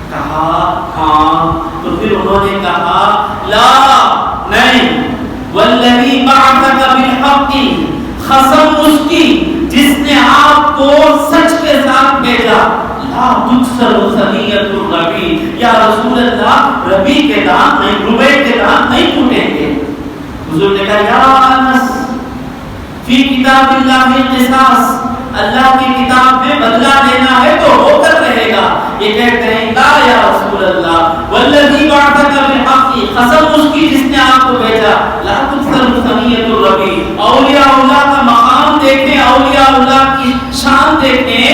کہا ہاں، تو پھر انہوں نے کہا لا نہیں، والذی بعثک بالحق، قسم اس کی جس نے آپ کو سچ کے ساتھ بھیجا، لا تکسر ثنیۃ الربیع، یا رسول اللہ ربیع کے دانت نہیں، ربیع کے دانت نہیں ٹوٹیں گے۔ حضور نے کہا یا انس فی کتاب اللہ قصاص، اللہ کی کتاب میں بدلہ لینا ہے تو ہو کر رہے گا۔ یہ کہتے ہیں لا یا رسول اللہ والذی بعثک بالحق، قسم اس کی جس نے آپ کو بھیجا، لا تکسر ثنیۃ الربیع۔ اولیاء اللہ کا مقام دیکھیں، اولیاء اللہ کی شان دیکھیں،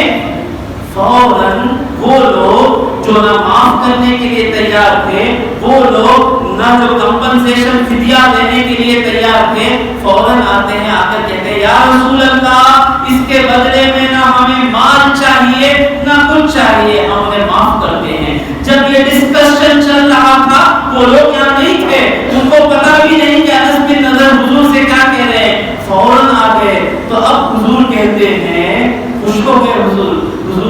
فوراً وہ لوگ جو نہ معاف کرنے کے لیے تیار تھے، وہ لوگ نہ جو کمپنسیشن فدیہ دینے کے لیے تیار تھے، فوراً آتے ہیں، آ کر کہتے ہیں یا رسول اللہ اس کے بدلے میں نہ ہمیں مال چاہیے نہ کچھ چاہیے، ہم انہیں معاف کرتے ہیں۔ جب یہ ڈسکشن چل رہا تھا وہ لوگ یہاں نہیں تھے، ان کو پتا بھی نہیں کہ انس بن نضر حضور سے کیا کہہ رہے ہیں، فوراً آ گئے۔ تو اب حضور کہتے ہیں، خوش ہو گئے حضور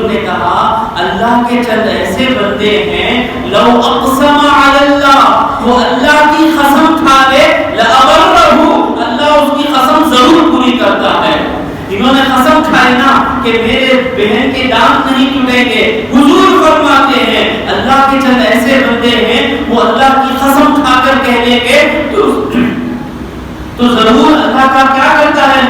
نے کہا اللہ کے چند ایسے بندے ہیں لو اقسم علی اللہ، وہ اللہ کی قسم کھا لے لأبرہ، اللہ اس کی قسم ضرور پوری کرتا ہے۔ انہوں نے قسم کھائی نا کہ میرے بہن کے دانت نہیں ٹوٹیں گے، حضور فرماتے ہیں اللہ کے چند ایسے بندے ہیں وہ اللہ کی قسم کھا کر کہہ لیں گے تو ضرور اللہ کا کیا کرتا ہے،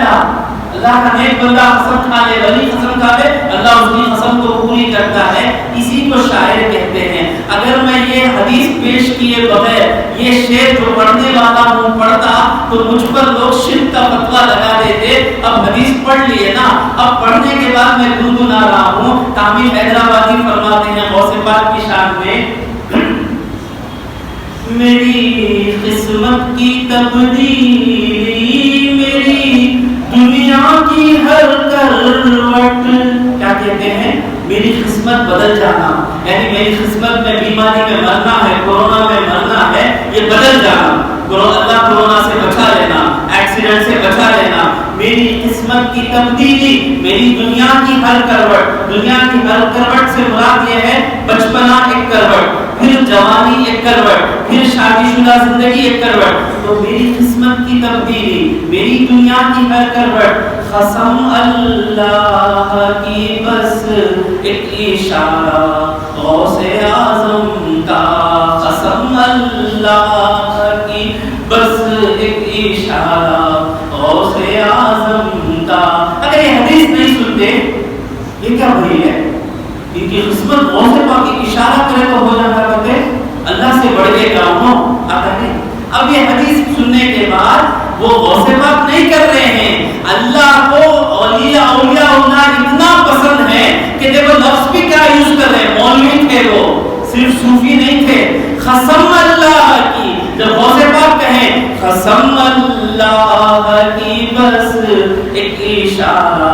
اللہ کا نیک بندہ قسم کھا لے، ولی قسم کھا لے، اللہ اس کی قسم کو پوری کرتا ہے۔ اسی کو شاعر کہتے ہیں۔ اگر میں یہ حدیث پیش کیے بغیر یہ شعر جو پڑھنے والا ہوں پڑھتا تو مجھ پر لوگ شرک کا فتویٰ لگا دیتے۔ اب حدیث پڑھ لیے نا، اب پڑھنے کے بعد میں گنگنا رہا ہوں۔ کامل حیدرآبادی فرماتے ہیں غوث پاک کی شان میں، میری قسمت کی تبدیلی، میری دنیا کی ہر کروٹ، کیا کہتے ہیں، میری قسمت بدل جانا، یعنی میری قسمت میں بیماری میں مرنا ہے، کورونا میں مرنا ہے، یہ بدل جانا، اللہ کورونا سے بچا لینا، ایکسیڈنٹ سے بچا لینا، میری قسمت کی تبدیلی، میری دنیا کی ہر کروٹ، دنیا کی ہر کروٹ سے مراد یہ ہے بچپنا ایک کروٹ، پھر جوانی ایک کروٹ، پھر شادی شادی شدہ زندگی ایک کروٹ، تو میری قسمت کی تبدیلی، میری دنیا کی ہر کروٹ قسم اللہ کی بس ایک اشارہ غوث اعظم کا، قسم اللہ کی بس ایک اشارہ غوث اعظم کا۔ اگر یہ حدیث نہیں سنتے یہ کیا بھائی ہے، ان کی قسمت غوث پاک کی اشارہ کرے تو ہو جاتا کرتے اللہ سے بڑھ کے کام ہو آتا ہے۔ اب یہ حدیث سننے کے بعد وہ غوث پاک نہیں کر رہے ہیں، اللہ کو اولیاء اللہ اتنا پسند ہے کہ دیکھو لفظ بھی کیا یوز کر رہے ہیں، مولوی تھے وہ، صرف صوفی نہیں تھے، قسم اللہ کی، جب غوث پاک کہیں قسم اللہ کی بس ایک اشارہ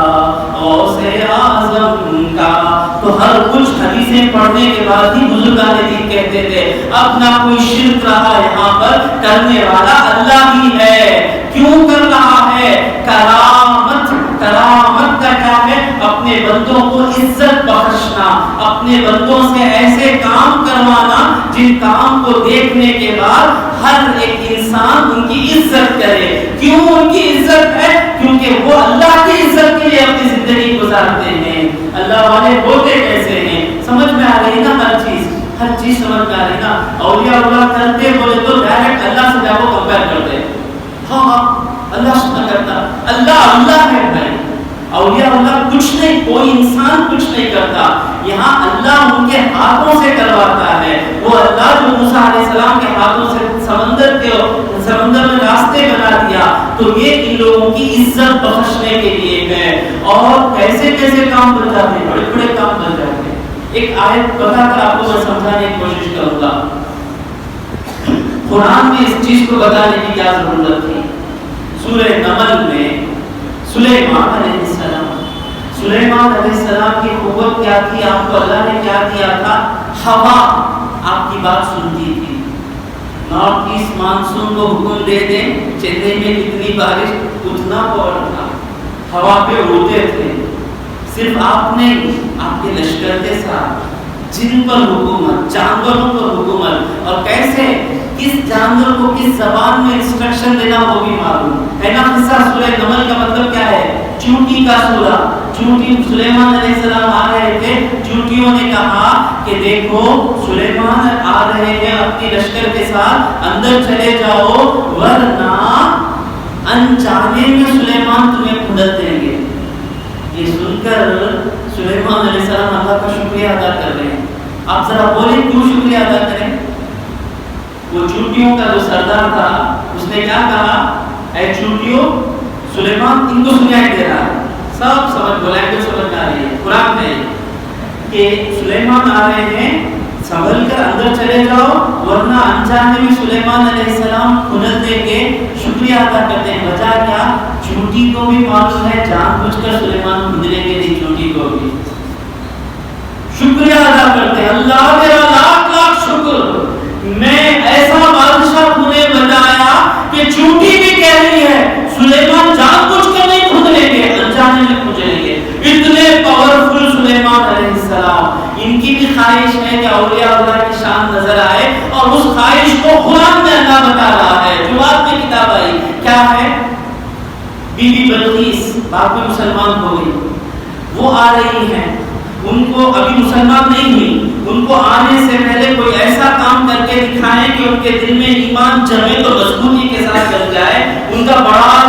غوث اعظم کا، تو ہر کچھ حدیثیں پڑھنے کے بعد ہی بزرگان دین کہتے تھے اب نہ کوئی شرک رہا یہاں پر، کرنے والا اللہ ہی ہے۔ کیوں کر رہا ہے؟ کرامت، کرامت کا کیا ہے؟ اپنے بندوں کو عزت بخشنا، اپنے بندوں سے ایسے کام کروانا جن کام کو دیکھنے کے بعد ہر ایک انسان ان کی عزت کرے۔ کیوں ان کی عزت ہے؟ کیونکہ وہ اللہ کی عزت کے لیے اپنی زندگی گزارتے ہیں۔ اللہ والے ہوتے کیسے ہیں؟ سمجھ میں آ رہی نا ہر چیز، ہر چیز سمجھ میں آ رہی نا۔ اولیاء اللہ کرتے بولے تو ڈائریکٹ اللہ سے جا کو کمپیئر کرتے ہیں، ہاں ہاں اللہ سے کرتا، اللہ اللہ ہے بھائی، اولیاء اللہ کچھ نہیں، کوئی انسان کچھ نہیں کرتا، یہاں اللہ ان کے ہاتھوں سے کرواتا ہے۔ وہ اللہ جو موسیٰ علیہ السلام کے ہاتھوں سے سمندر میں راستے بنا دیا، تو یہ ان لوگوں کی عزت بخشنے کے لیے ہے۔ اور کیسے کیسے کام بن جاتے ہیں، بڑے بڑے کام بن جاتے ہیں۔ ایک آیت بتا کر آپ کو میں سمجھانے کی کوشش کروں گا۔ قرآن میں اس چیز کو بتانے کی کیا ضرورت تھی؟ سورہ نمل میں سلیمان علیہ السلام کی قوت کیا تھی؟ آپ کو اللہ نے کیا دیا تھا؟ ہوا آپ کی بات سنتی تھی۔ نارتھ ایسٹ مانسون کو حکم دے دیں چنئی میں کتنی بارش، اتنا پاور تھا، ہوا پہ اڑتے تھے۔ صرف آپ نہیں، آپ کے لشکر کے ساتھ، جن پر حکومت، جانوروں پر حکومت، اور کیسے کس جانور کو کس زبان میں انسٹرکشن دینا وہ بھی معلوم ہے نا۔ قصہ سورہ نمل کا مطلب کیا ہے؟ چونٹی کا سورہ۔ چونٹی، سلیمان علیہ السلام آ رہے تھے، چونٹیوں نے کہا کہ دیکھو سلیمان آ رہے ہیں اپنی لشکر کے ساتھ، اندر چلے جاؤ ورنہ انجانے میں سلیمان تمہیں کھدل دیں گے۔ یہ سن کر سلیمان علیہ السلام اللہ کا شکریہ ادا کر رہے ہیں۔ آپ ذرا بولیں کیوں شکریہ ادا کریں؟ وہ چونٹیوں کا جو سردار تھا اس نے کیا کہا؟ اے چونٹیوں، سلیمان ان کو سنائی دے رہا ہے، سب سمجھ بولائیں تو سمجھ آ رہی ہے قرآن میں کہ سلیمان آ رہے ہیں، سنبھل کر اندر چلے جاؤ ورنہ انجانے میں سلیمان علیہ السلام کھنل دیں گے۔ شکریہ ادا کرتے ہیں، وجہ کیا؟ چونٹی کو بھی معلوم ہے جان بوجھ کر سلیمان کھنلیں گے نہیں، چونٹی کو بھی شکریہ ادا کرتے ہیں، اللہ میرا لاکھ لاکھ شکر، میں ایسا بادشاہ تمہیں بنایا کہ چونٹی بھی کہہ رہی ہے سلیمان جان بوجھ کر نہیں کھنلیں گے، انجانے میں کھنلیں گے۔ اتنے پاورفل سلیمان علیہ السلام، ان کی بھی خواہش ہے کہ اولیاء اللہ کی شان نظر آئے، اور اس خواہش کو قرآن میں اللہ بتا رہا ہے، جو بات میں کتاب آئی کیا ہے؟ بی بی بلقیس بعد میں مسلمان ہو گئی، وہ آ رہی ہیں، ان کو ابھی مسلمان نہیں ہوئی، ان کو آنے سے پہلے کوئی ایسا کام کر کے دکھائیں کہ ان کے دل میں ایمان جمے تو مضبوطی کے ساتھ چل جائے۔ ان کا بڑا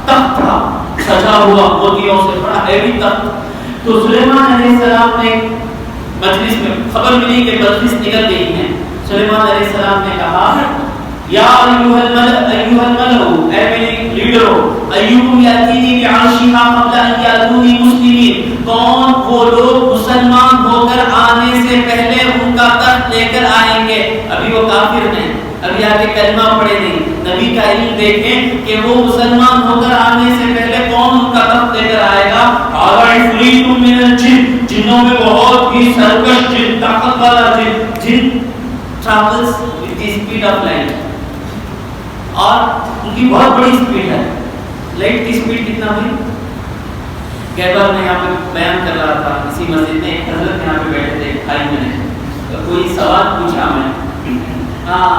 تخت تھا سجا ہوا موتیوں سے، بڑا ہیوی تخت۔ تو سلیمان علیہ السلام نے مجلس میں خبر ملی کہ بلقیس نکل گئی ہیں، سلیمان علیہ السلام نے کہا یا ایھا الملأ، اے میری لیڈروں، ایکم یاتینی بعرشھا قبل ان یاتونی مسلمین، کون وہ لوگ مسلمان ہو کر آنے سے پہلے ان کا تخت لے کر آئیں گے؟ ابھی وہ کافر ہیں، ابھی آگے کلمہ پڑھے نہیں، نبی کا علم دیکھیں کہ وہ مسلمان ہو کر آنے سے پہلے کون ان کا تخت لے کر آئے گا۔ عفریت من الجن، جنوں میں بہت ہی سرکش جن، طاقت والا جن travels with the speed of light، اور ان کی بہت بڑی اسپیڈ ہے۔ لائٹ کی اسپیڈ کتنا ہوئی؟ گیبر میں یہاں پہ بیان کر رہا تھا، اسی مسجد میں حضرت یہاں پہ بیٹھے تھے، بھائی میں نے کوئی سوال پوچھا، میں ہاں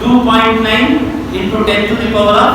2.9 into 10 to the power of,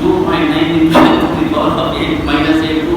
2.9 into 10 to the power of 8 minus 8 2.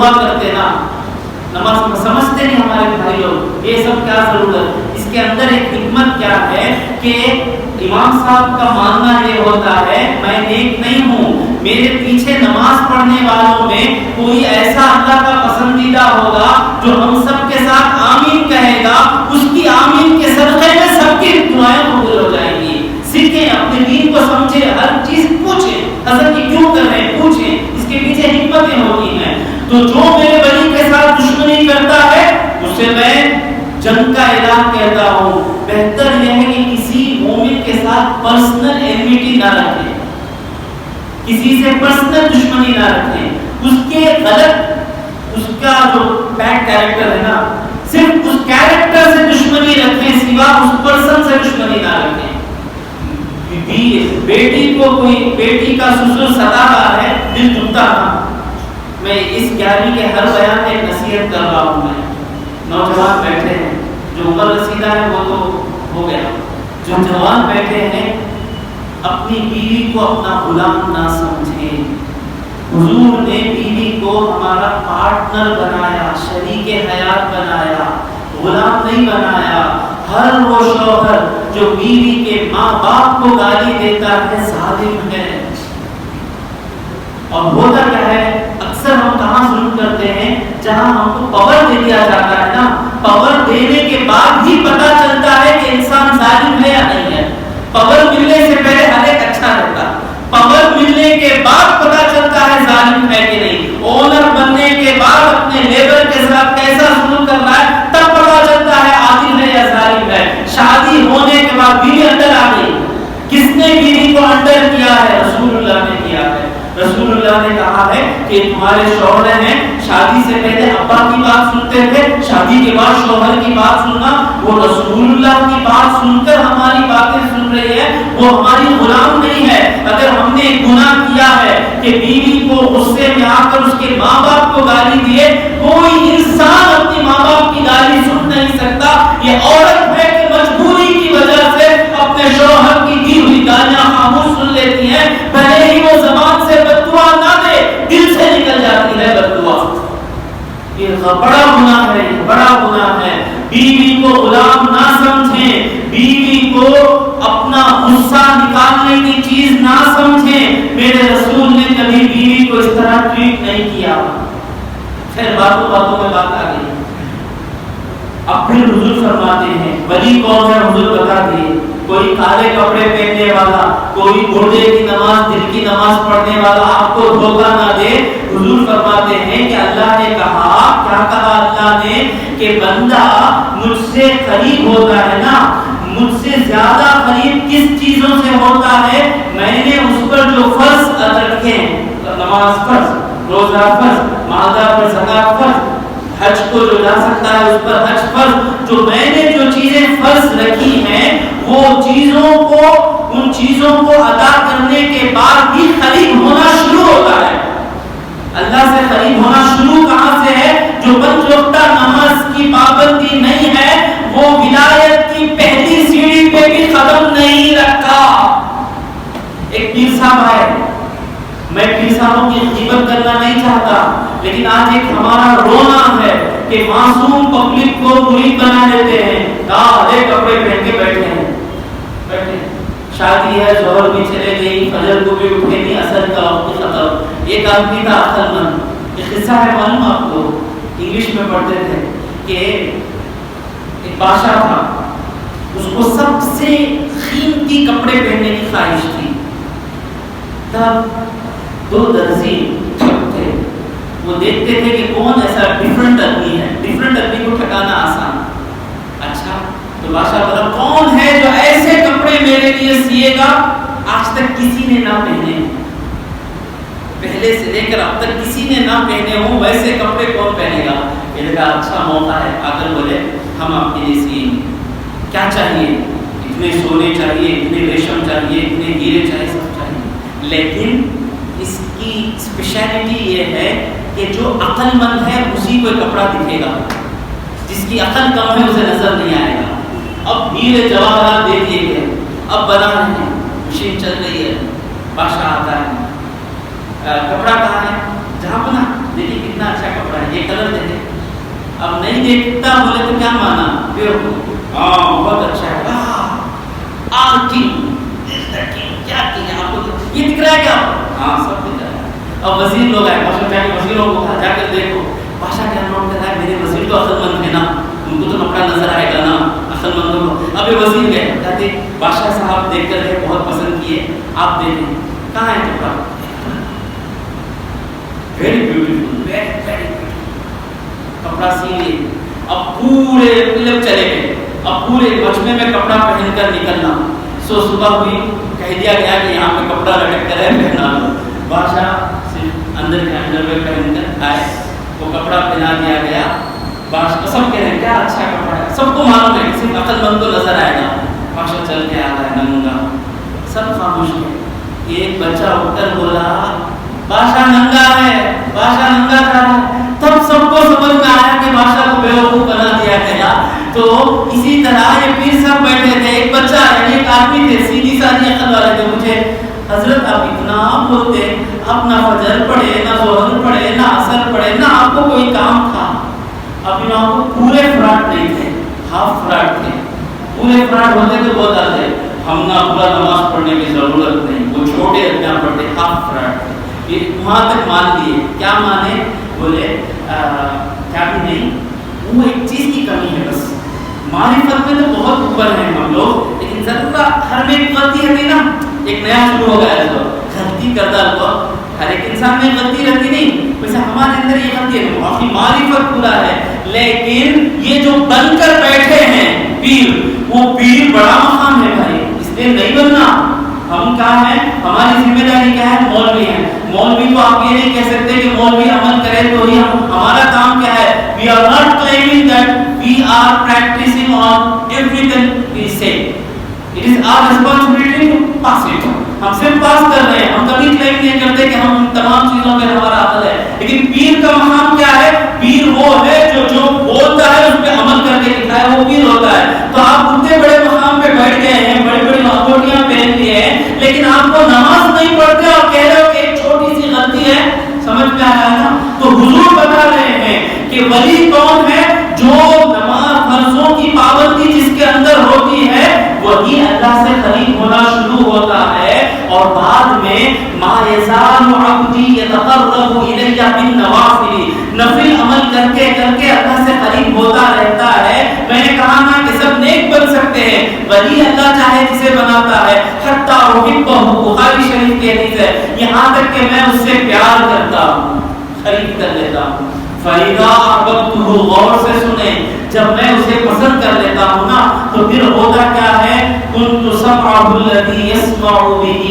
دعا کرتے نا, نماز سمجھتے نہیں ہمارے بھائی لوگ, یہ سب کیا ضرورت. اس کے اندر ایک حکمت کیا ہے کہ امام صاحب کا ماننا یہ ہوتا ہے میں نیک نہیں ہوں, میرے پیچھے نماز پڑھنے والوں میں کوئی ایسا اللہ کا پسندیدہ ہوگا جو ہم سب کے ساتھ آمین کہے گا, اس کی آمین کے صدقے میں سب کی دعائیں قبول ہو جائیں گی. سیکھیں, اپنے دین کو سمجھیں, ہر چیز پوچھیں, حضرت یہ کیوں کر رہے ہیں پوچھیں, اس کے پیچھے حکمتیں ہوتی ہیں. تو جو میرے ولی کے ساتھ دشمنی کرتا ہے اسے میں جنگ کا اعلان کہتا ہوں. بہتر یہ ہے کہ کسی مومن کے ساتھ پرسنل اینمیٹی نہ رکھیں, کسی سے پرسنل دشمنی نہ رکھیں. اس کے غلط, اس کا جو بیڈ کیریکٹر ہے نا, صرف اس کیریکٹر سے دشمنی رکھیں, سوا اس پرسن سے دشمنی نہ رکھیں. بیٹی کو کوئی بیٹی کا سسر ستا رہا ہے, دل ٹوٹتا نا. میں اس 11ویں کے ہر بیان میں ایک نصیحت کر رہا ہوں. میں نوجوان بیٹھے ہیں, جو عمر رسیدہ ہے وہ تو ہو گیا, جو جوان بیٹھے ہیں اپنی بیوی کو اپنا غلام نہ سمجھیں. حضور نے بیوی کو ہمارا پارٹنر بنایا, شریک حیات بنایا, غلام نہیں بنایا. ہر وہ شوہر جو بیوی کے ماں باپ کو گالی دیتا ہے ظالم ہے. اور ہوتا کیا ہے, اکثر ہم کہاں ظلم کرتے ہیں, جہاں ہم کو پاور دے دیا جاتا ہے نا, پاور دینے کے بعد ہی پتا چلتا ہے کہ انسان ظالم ہے یا نہیں ہے. پاور ملنے سے پہلے ہر ایک اچھا رہتا, پاور ملنے کے بعد پتا چلتا ہے ظالم ہے کہ نہیں. اونر بننے کے بعد اپنے لیبر کے ساتھ کیسا ظلم کر رہا ہے تب پتا چلتا ہے عادل ہے یا ظالم ہے. شادی ہونے کے بعد بیوی اندر آ گئی, کس نے بیوی کو انڈر کیا ہے؟ رسول اللہ نے کیا ہے. رسول اللہ نے کہا ہے کہ تمہارے شوہر ہیں, شادی سے پہلے ابا کی بات سنتے تھے, شادی کے بعد شوہر کی بات سننا. وہ رسول اللہ کی بات سن کر ہماری باتیں سن رہی ہے, وہ ہماری غلام نہیں ہے. اگر ہم نے گناہ کیا ہے کہ بیوی کو غصے میں آ کر اس کے ماں باپ کو گالی دیے, کوئی انسان اپنی ماں باپ کی گالی سن نہیں سکتا. یہ عورت ہے کہ مجبوری کی وجہ سے اپنے شوہر کی دی ہوئی گالیاں خاموش سن لیتی ہے, بھلے ہی وہ زبان سے بددعا نہ دے, دل سے نکل جاتی ہے بددعا. یہ بڑا گناہ ہے, یہ بڑا گناہ ہے. بیوی کو غلام نہ سمجھیں, بیوی کو اپنا غصہ نکالنے کی چیز نہ سمجھیں. میرے رسول نے کبھی بیوی کو اس طرح ٹریٹ نہیں کیا. پھر باتوں باتوں میں بات آ گئی. اب پھر حضور فرماتے ہیں ولی کون ہے, حضور بتا دیے. کوئی کالے کپڑے پہننے والا, کوئی گھوڑے کی نماز, دل کی نماز پڑھنے والا آپ کو دھوکہ نہ دے. حضور فرماتے ہیں کہ اللہ نے کہا, کیا کہا اللہ نے, کہ بندہ مجھ سے قریب ہوتا ہے نا, مجھ سے زیادہ قریب کس چیزوں سے ہوتا ہے, میں نے اس پر جو فرض رکھے ہیں, نماز فرض, روزہ فرض, معاہدہ پر زکات فرض, حج کو جو جا سکتا ہے اس پر حج فرض, جو میں نے جو چیزیں فرض رکھی ہیں وہ چیزوں کو, ان چیزوں کو ادا کرنے کے بعد بھی قریب ہونا شروع ہوتا ہے. اللہ سے قریب ہونا شروع کہاں سے ہے؟ جو پنج وقتہ نماز کی پابندی نہیں ہے وہ ولایت کی پہلی سیڑھی پہ بھی قدم نہیں رکھا. ایک پیر صاحب آئے, میں پیر صاحبوں کی غیبت کرنا نہیں چاہتا, لیکن آج ایک ہمارا رونا ہے کہ معصوم پبلک کو مرید بنا لیتے ہیں. کالے کپڑے پہن کے بیٹھے ہیں, شادی ہے, ظہر بھی چلے گئی, فجر کو بھی اٹھے نہیں, عصر کا وقت ختم. ایک آدمی تھا عقل مند, یہ قصہ ہے معلوم آپ کو, انگلش میں پڑھتے تھے کہ ایک بادشاہ تھا, اس کو سب سے قیمتی کپڑے پہننے کی خواہش تھی. تب 2 درزی تھے, وہ دیکھتے تھے کہ کون ایسا ڈیفرنٹ آدمی ہے, ڈیفرنٹ آدمی کو ٹھکانا آسان. اچھا, تو بادشاہ بولا کون ہے جو ایسے کپڑے میرے لیے سیے گا آج تک کسی نے نہ پہنے, پہلے سے لے کر اب تک کسی نے نہ پہنے ہوں ویسے کپڑے کون پہنے گا. میں نے کہا اچھا موقع ہے. آ کر بولے ہم آپ کے لیے سیئیں گے. کیا چاہیے؟ اتنے سونے چاہیے, اتنے ریشم چاہیے, اتنے ہیرے چاہیے, سب چاہیے. لیکن اس کی اسپیشلٹی یہ ہے کہ جو عقل مند ہے اسی کو کپڑا دکھے گا, جس کی عقل کم ہے اسے نظر نہیں آئے گا. اب ہیرے جواہرات دے دیے گئے, اب بنا رہے ہیں, مشین چل رہی ہے, بادشاہ آتا ہے, کپڑا کہاں ہے, جہاں بنا, دیکھیے کتنا اچھا کپڑا کلر دیکھے. اب نہیں دیکھتا بولے تو کیا مانا؟ بہت اچھا ہے. کیا آپ کو یہ دکھ رہا ہے کیا؟ ہاں سب دکھ رہا ہے. اب وزیر لوگ آئے, بادشاہ جا کے وزیروں کو کہا جا کر دیکھو. بادشاہ کیا نوٹ کر رہا ہے, میرے وزیر تو عقل مند ہے نا, ان کو تو کپڑا نظر آئے گا نا عقل مندوں کو. اب یہ وزیر گئے, کہتے بادشاہ صاحب دیکھ کر گئے, بہت پسند کیے, آپ دیکھیں کہاں ہے کپڑا. ویری بیوٹیفل, ویری بیوٹیفل کپڑا سی لیے. اب پورے فلم چلے گئے, اب پورے مجمع میں کپڑا پہن کر نکلنا. سو صبح ہوئی, کہہ دیا گیا کہ یہاں پہ کپڑا لٹک کر ہے, پہنا لو. بادشاہ صرف اندر کے انڈر ویئر پہن کر آئے, وہ کپڑا پہنا دیا گیا. بادشاہ سب کہہ رہے ہیں کیا اچھا کپڑا ہے, سب کو معلوم ہے, صرف عقل مند کو نظر آئے گا. بادشاہ چل کے آ رہا ہے ننگا, سب خاموش ہے. ایک بچہ اٹھ کر بولا بادشاہ ننگا ہے, بادشاہ ننگا تھا. تب سب کو سمجھ میں آیا کہ بادشاہ کو بیوقوف بنا دیا گیا. تو اسی طرح یہ پیر صاحب بیٹھے تھے, ایک بچہ یعنی ایک آدمی تھے سیدھی سادھی عقل والے تھے. مجھے حضرت آپ اتنا بولتے, آپ نہ فجر پڑھے, نہ ظہر پڑھے, نہ عصر پڑھے, نہ آپ کو کوئی کام تھا. اب ان کو پورے فراڈ نہیں تھے, ہاف فراڈ تھے. پورے فراڈ ہوتے تو بہت آتے, ہم نہ پورا نماز پڑھنے کی ضرورت نہیں, وہ چھوٹے اتنا پڑھتے, ہاف فراڈ تھے. یہ وہاں تک مان لیے. کیا مانے؟ بولے کیا بھی نہیں, وہ ایک چیز کی کمی ہے بس. معرفت میں تو بہت اوپر ہیں ہم لوگ, لیکن ضرور ہر میں ایک غلطی رہتی نا. ایک نیا شروع ہو گیا ہے, تو غلطی کرتا رہتا, ہر ایک انسان میں غلطی رہتی نہیں, ویسے ہمارے اندر یہ غلطی ہے. باقی معرفت پورا ہے, لیکن یہ جو بن کر بیٹھے ہیں پیر, وہ پیر بڑا مقام ہے بھائی, اس لیے نہیں بننا. ہم کیا ہیں, ہماری ذمہ داری کیا ہے؟ مولوی ہیں. مولوی کو آپ یہ نہیں کہہ سکتے کہ مولوی عمل کرے تو ہی ہمارا کام کیا ہے. We are not claiming that we are practicing on everything we say. It is our responsibility to pass it. ہم صرف پاس کر رہے ہیں, ہم کبھی کلیم نہیں کرتے کہ ہم تمام چیزوں میں ہمارا عمل ہے. لیکن پیر کا مقام کیا ہے؟ پیر وہ ہے جو بولتا ہے اس پہ عمل کر کے دکھائے, وہ پیر ہوتا ہے. تو آپ اتنے بڑے مقام پہ بیٹھ گئے ہیں, بڑی بڑی لانگوٹیاں پہن لی ہیں, لیکن آپ کو نماز نہیں پڑھتے اور کہہ رہے ہو کہ ایک چھوٹی سی غلطی ہے. سمجھ میں آیا نا؟ تو حضور بتا رہے ہیں کہ ولی کون ہے؟ جو نماز فرضوں کی پابندی جس کے اندر ہوتی ہے وہی اللہ سے قریب ہونا شروع ہوتا ہے. اور بعد میں ما یزال عبدی یتقرب الی بالنوافل, نفل عمل کر کے اللہ سے قریب ہوتا رہتا ہے. میں نے کہا نا کہ سب نیک بن سکتے ہیں, ولی اللہ چاہے جسے بناتا ہے. حتی احبہ, بخاری شریف کی حدیث ہے, یہاں تک کہ میں اس سے پیار کرتا ہوں, قریب کر لیتا ہوں. فَإِذَا أَحْبَبْتُهُ, غور سے سنیں, جب میں اسے پسند کر لیتا ہوں نا تو پھر ہوتا کیا ہے؟ كُنْتُ سَمْعَهُ الَّذِي يَسْمَعُ بِهِ,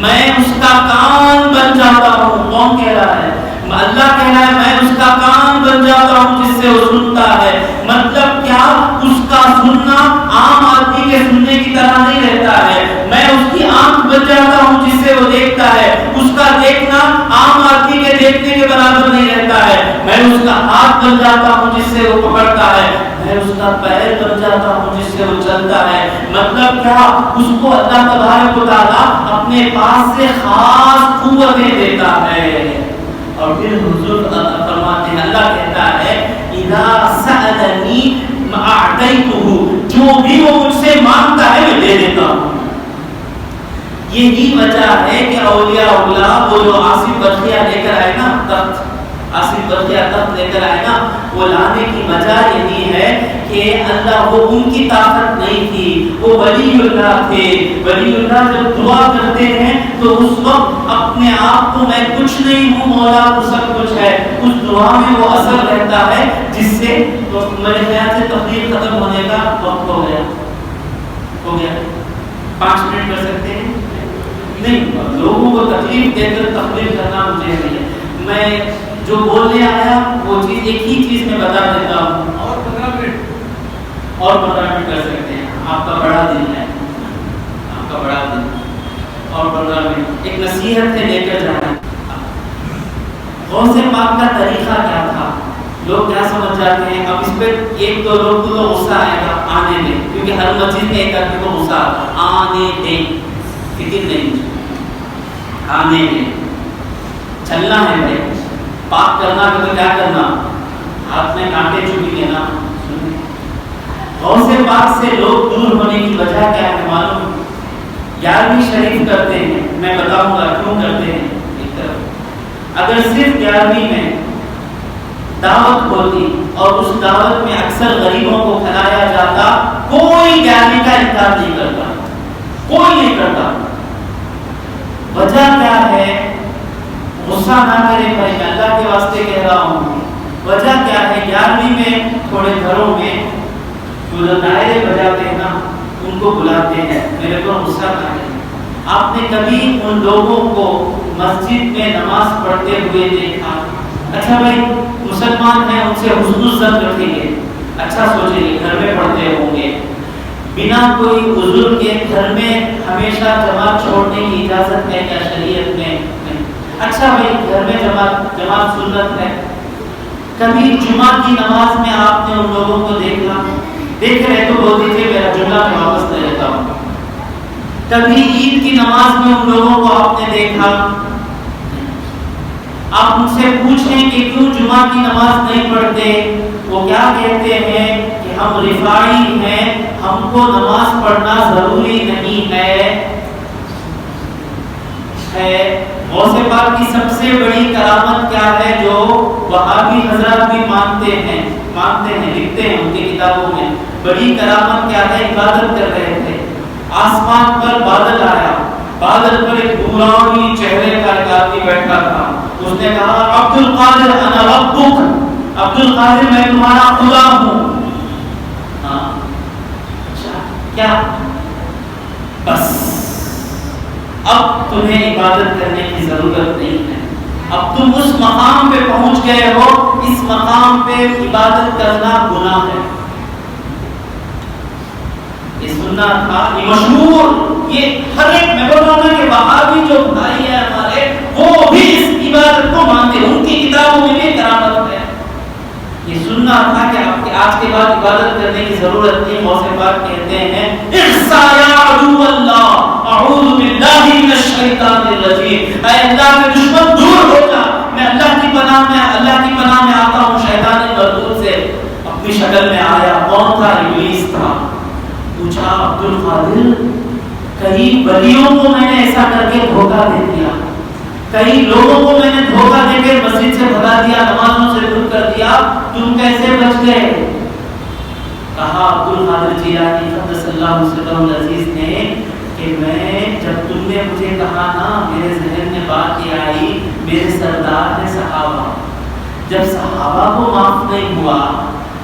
میں اس کا کان بن جاتا ہوں. کون کہہ رہا ہے؟ اللہ کہہ رہا ہے میں اس کا کان بن جاتا ہوں جس سے وہ سنتا ہے. مطلب کیا؟ اس کا سننا عام آدمی کے سننے کی طرح نہیں رہتا ہے. میں اس کی آنکھ بن جاتا ہوں جس سے وہ دیکھتا ہے. اس کا دیکھنا عام آدمی کے دیکھنے کے برابر نہیں رہتا ہے. میں اس کا ہاتھ بن جاتا ہوں جس سے وہ پکڑتا ہے. میں اس کا پیر بن جاتا ہوں جس سے وہ چلتا ہے. مطلب کیا؟ اس کو اللہ تبارک و تعالیٰ اپنے پاس سے خاص قوتیں دیتا ہے. اور پھر حضور فرماتے ہیں, اللہ کہتا ہے اذا سألنی اعطیتہ, جو بھی وہ مجھ سے مانگتا ہے میں دے دیتا ہوں. یہی وجہ ہے کہ اولیاء اللہ وہ جو آصف برقیہ لے کر آئے نا تخت, آصف برقیہ تخت لے کر آئے نا, وہ لانے کی وجہ یہی ہے کہ اللہ, وہ ان کی طاقت نہیں تھی, وہ ولی اللہ تھے. ولی اللہ جب دعا کرتے ہیں تو اس وقت اپنے آپ کو میں کچھ نہیں ہوں, مولا تو سب کچھ ہے, اس دعا میں وہ اثر رہتا ہے جس سے. تو میرے خیال سے تقریر ختم ہونے کا وقت ہو گیا. 5 منٹ کر سکتے ہیں؟ نہیں, لوگوں کو تکلیف دے کر تقریر کرنا مجھے نہیں ہے. میں جو بولنے آیا وہ چیز ایک ہی چیز میں بتا دیتا ہوں. اور 15 منٹ کر سکتے ہیں, آپ کا بڑا دن ہے, آپ کا بڑا دن. اور 15 منٹ ایک نصیحت سے لے کر جانا. غوث پاک کا طریقہ کیا تھا, لوگ کیا سمجھ جاتے ہیں. اب اس پہ ایک دو لوگ کو تو غصہ آئے گا, آنے دیں, کیونکہ ہر مسجد میں ایک آدمی کو غصہ آتا ہے. آنے دیں, فکر نہیں, آنے دیں. چلنا ہے بھائی, پاک کرنا ہے تو کیا کرنا, ہاتھ میں کانٹے چبھی کے نا غوث پاک سے لوگ دور ہونے کی وجہ کیا ہے معلوم؟ 11ویں شریف کرتے ہیں، میں بتاؤں گا کیوں کرتے ہیں۔ ایک طرف اگر صرف 11ویں میں دعوت ہوتی اور اس دعوت میں اکثر غریبوں کو کھلایا جاتا، کوئی 11ویں کا انکار نہیں کرتا، کوئی نہیں کرتا۔ وجہ کیا ہے؟ غصہ نہ کرے بھائی، میں اللہ کے واسطے کہہ رہا ہوں، وجہ کیا ہے؟ 11ویں میں تھوڑے گھروں میں جو دائرے بجاتے ہیں نا ان کو بلاتے ہیں، میرے کو غصہ نہ ہے۔ آپ نے کبھی ان لوگوں کو مسجد میں نماز پڑھتے ہوئے دیکھا؟ اچھا بھائی مسلمان ہیں، ان سے حسن الظن رکھیں گے، اچھا سوچیں گے، گھر میں پڑھتے ہوں گے، بنا کوئی عذر کے گھر میں ہمیشہ جماعت چھوڑنے کی اجازت ہے کیا شریعت میں؟ اچھا بھائی گھر میں جماعت سنت ہے، کبھی جمعہ کی نماز میں آپ نے ان لوگوں کو دیکھا؟ دیکھ رہے تو بول دیجیے میرا جملہ میں واپس لے لیتا ہوں۔ کبھی عید کی نماز میں ان لوگوں کو آپ نے دیکھا؟ آپ ان سے پوچھیں کہ کیوں جمعہ کی نماز نہیں پڑھتے؟ وہ کیا کہتے ہیں کہ ہم رفاعی ہیں، ہم کو نماز پڑھنا ضروری نہیں ہے۔ غوث پاک کی سب سے بڑی کرامت کیا ہے جو وہابی حضرات بھی مانتے ہیں، لکھتے ہیں ان کی کتابوں میں؟ بڑی کرامت کیا ہے؟ عبادت کر رہے تھے، آسمان پر بادل آیا، بادل پر ایک نورانی چہرے کا ایک آدمی بیٹھا تھا، اس نے کہا عبد القادر انا ربک، عبد القادر میں تمہارا خدا ہوں۔ اچھا کیا؟ بس اب تمہیں عبادت کرنے کی ضرورت نہیں ہے، اب تم اس مقام پہ پہنچ گئے ہو، اس مقام پہ عبادت کرنا گناہ ہے۔ یہ سننا تھا، یہ مشہور، یہ ہر ایک میں بول رہا ہوں کہ وہابی جو بھائی ہیں ہمارے وہ بھی اس عبادت کو مانتے ہیں، ان کی کتابوں میں بھی کرامت ہے۔ یہ سننا تھا کہ آپ کے آج کے بعد عبادت کرنے کی ضرورت نہیں۔ غوث پاک کہتے ہیں احصا یا عدو اللہ اعوذ باللہ من الشیطان الرجیم، اے اللہ کے دشمن دور ہو جا، میں اللہ کی پناہ میں آتا ہوں شیطان مردود سے۔ اپنی شکل میں آیا، کون تھا؟ ابلیس تھا۔ پوچھا عبد القادر کئی ولیوں کو میں نے ایسا کر کے دھوکہ دے دیا، کئی لوگوں کو میں نے دھوکہ دے کے مسجد سے بھگا دیا، نمازوں سے دور کر دیا، تم کیسے بچ گئے؟ کہا عبد القادر جیلانی قدس اللہ سرہ العزیز نے کہ میں جب تم نے مجھے کہا نا، میرے ذہن میں بات یہ آئی، میرے سردار نے صحابہ، جب صحابہ کو معاف نہیں ہوا،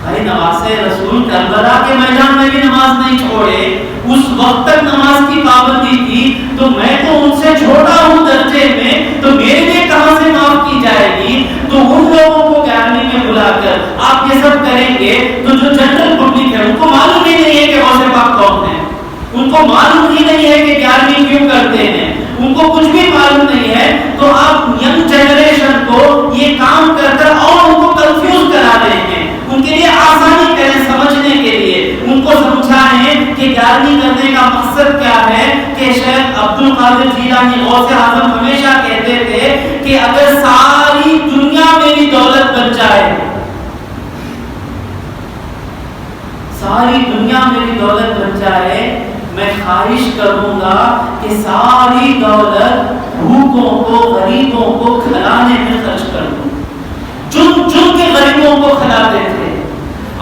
بھائی نواسے رسول کربلا کے میدان میں بھی نماز نہیں چھوڑے، اس وقت تک نماز کی پابندی تھی، تو میں تو ان سے چھوٹا ہوں درجے میں، تو میرے لیے کہاں سے معاف کی جائے گی؟ تو ان لوگوں کو 11ویں میں بلا کر آپ یہ سب کریں گے تو جو جنرل پبلک ہے ان کو معلوم ہی نہیں ہے کہ غوث پاک کون ہے، ان کو معلوم ہی نہیں ہے کہ 11ویں کیوں کرتے ہیں، ان کو کچھ بھی معلوم نہیں ہے، تو آپ ینگ جنریشن کو یہ کام کر کر اور ان کو کنفیوز کرا رہے ہیں۔ ان کے لیے آسانی کریں سمجھنے کے لیے، ان کو سمجھائیں کہ 11ویں کرنے کا مقصد کیا ہے۔ کہ شیخ عبد القادر جیلانی غوث اعظم ہمیشہ کہتے تھے کہ اگر ساری دنیا میری دولت بن جائے، ساری دنیا میری دولت بن جائے، میں خواہش کروں گا کہ ساری دولت بھوکوں کو، غریبوں کو کھلانے میں خرچ کر دوں۔ چن چن کے غریبوں کو کھلاتے تھے۔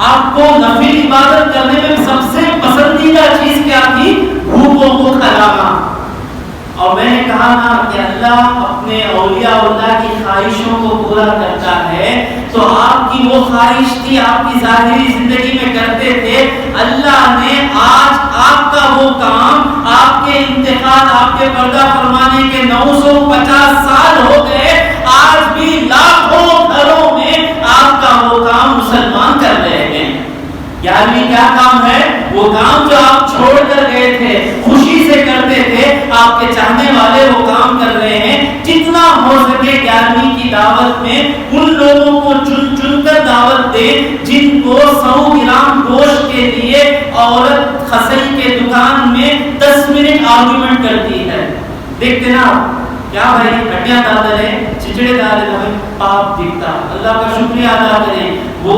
آپ کو نفل عبادت کرنے میں سب سے پسندیدہ چیز کیا تھی؟ بھوکوں کو کھلانا۔ اور میں نے کہا نا کہ اللہ اپنے اولیاء اللہ کی خواہشوں کو پورا کرتا ہے، تو آپ کی وہ خواہش تھی، آپ کی ظاہری زندگی میں کرتے تھے، اللہ نے آج آپ کا وہ کام، آپ کے انتقال، آپ کے پردہ فرمانے کے 950 سال ہو گئے، آج بھی لاکھوں گھروں میں آپ کا وہ کام مسلمان کر رہے ہیں۔ 11ویں کیا کام ہے؟ وہ کام جو آپ چھوڑ کر گئے تھے، خوشی سے کرتے تھے، آپ کے چاہنے والے وہ کام کر رہے ہیں۔ جتنا ہو سکے 11ویں کی دعوت میں ان لوگوں کو چن چن کر دعوت دے جن کو 100 گرام گوشت کے لیے عورت خسائی کے دکان میں 10 منٹ آرگومنٹ کرتی ہے۔ دیکھتے نا کیا بھائی ہڈیاں دادر ہے، چچڑے دار ہمیں پاپ دکھتا ہے. اللہ کا شکریہ ادا کریں. وہ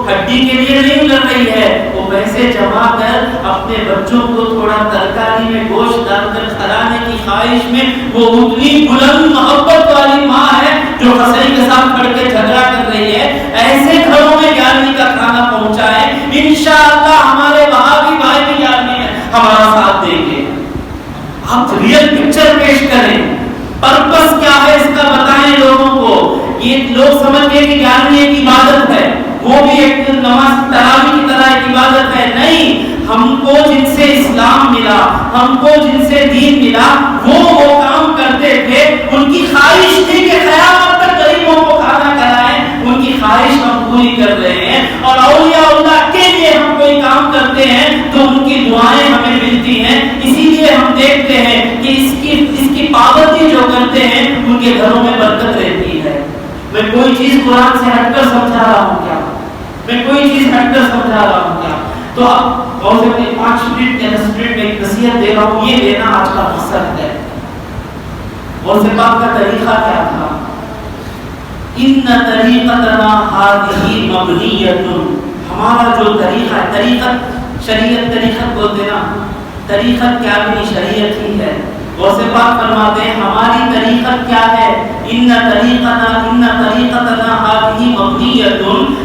ہڈی کے لیے نہیں لڑ رہی ہے, وہ پیسے جمع کر اپنے بچوں کو تھوڑا ترکاری میں گوشت ڈال کر کھلانے کی خواہش میں وہ اتنی بلند محبت والی ماں ہے جو خسرے کے ساتھ کھڑ کے جھگڑا کر رہی ہے. ایسے گھروں میں 11ویں کا کھانا پہنچائے, انشاءاللہ ہمارے وہابی بھائی بھی 11ویں میں ہمارا ساتھ دیں گے. آپ ریئل پکچر پیش کریں, پرپس کیا ہے اس کا بتائیں لوگوں کو. یہ لوگ سمجھ گئے کہ 11ویں ایک عبادت ہے, وہ بھی ایک نماز تراویح کی طرح ایک عبادت ہے. نہیں, ہم کو جن سے اسلام ملا, ہم کو جن سے دین ملا, وہ کام کرتے تھے. ان کی خواہش تھی کہ قیامت تک غریبوں کو کھانا کھلائیں, ان کی خواہش ہم پوری کر رہے ہیں. اور اولیاء اللہ کے لیے ہم کوئی کام کرتے ہیں تو ان کی دعائیں ہمیں ملتی ہیں. اسی لیے ہم دیکھتے ہیں کہ اس کی پابندی جو کرتے ہیں ان کے گھروں میں برکت رہتی ہے. میں کوئی چیز قرآن سے ہٹ کر سمجھا رہا ہوں کیا؟ میں کوئی چیز ہٹ کر سمجھا رہا ہوں کیا؟ تو اب اور سے 5 منٹ یا 10 منٹ میں ایک نصیحت دے رہا ہوں, یہ لینا آج کا مقصد ہے. اور سے بات کا طریقہ کیا تھا؟ ان طریقتنا هذه مبنیۃ, ہمارا جو طریقہ ہے, طریقت شریعت طریقت بولتے نا, طریقت کیا بھی شریعت ہی ہے. اور سے بات فرماتے ہیں ہماری طریقت کیا ہے؟ ان طریقتنا هذه مبنیۃ,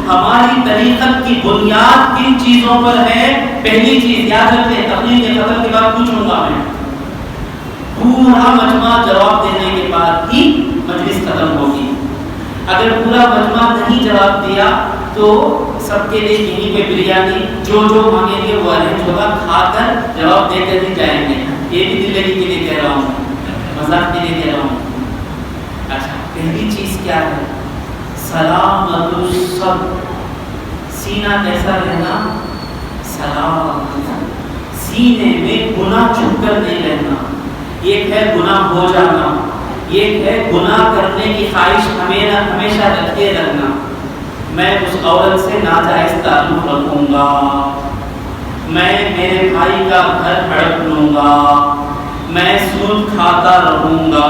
ہماری طریقت کی بنیاد کن چیزوں پر ہے؟ پہلی چیز یاد رکھیں, تقریر کے ختم کے بعد پوچھوں گا میں, پورا مجمع جواب دینے کے بعد ہی مجلس ختم ہوگی. اگر پورا مجمع نہیں جواب دیا تو سب کے لیے یہیں پہ بریانی جو مانگیں گے وہ ارینج ہوگا, کھا کر جواب دے کر ہی جائیں گے. یہ بھی دل لگی کے لیے کہہ رہا ہوں, مذاق کے لیے کہہ رہا ہوں. اچھا, پہلی چیز کیا ہے؟ سلامت الصدر, سینہ کیسا رہنا؟ سلامت, سینے میں گناہ چھپ کر نہیں رہنا. ایک ہے گناہ ہو جانا, ایک ہے گناہ کرنے کی خواہش ہمیشہ رکھے رکھنا. میں اس عورت سے ناجائز تعلق رکھوں گا, میں میرے بھائی کا گھر ہڑپ لوں گا, میں سود کھاتا رہوں گا.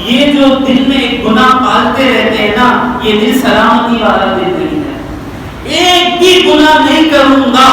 یہ جو دل میں ایک گناہ پالتے رہتے ہیں نا, یہ دل سلامتی والا دل نہیں ہے. ایک بھی گناہ نہیں کروں گا,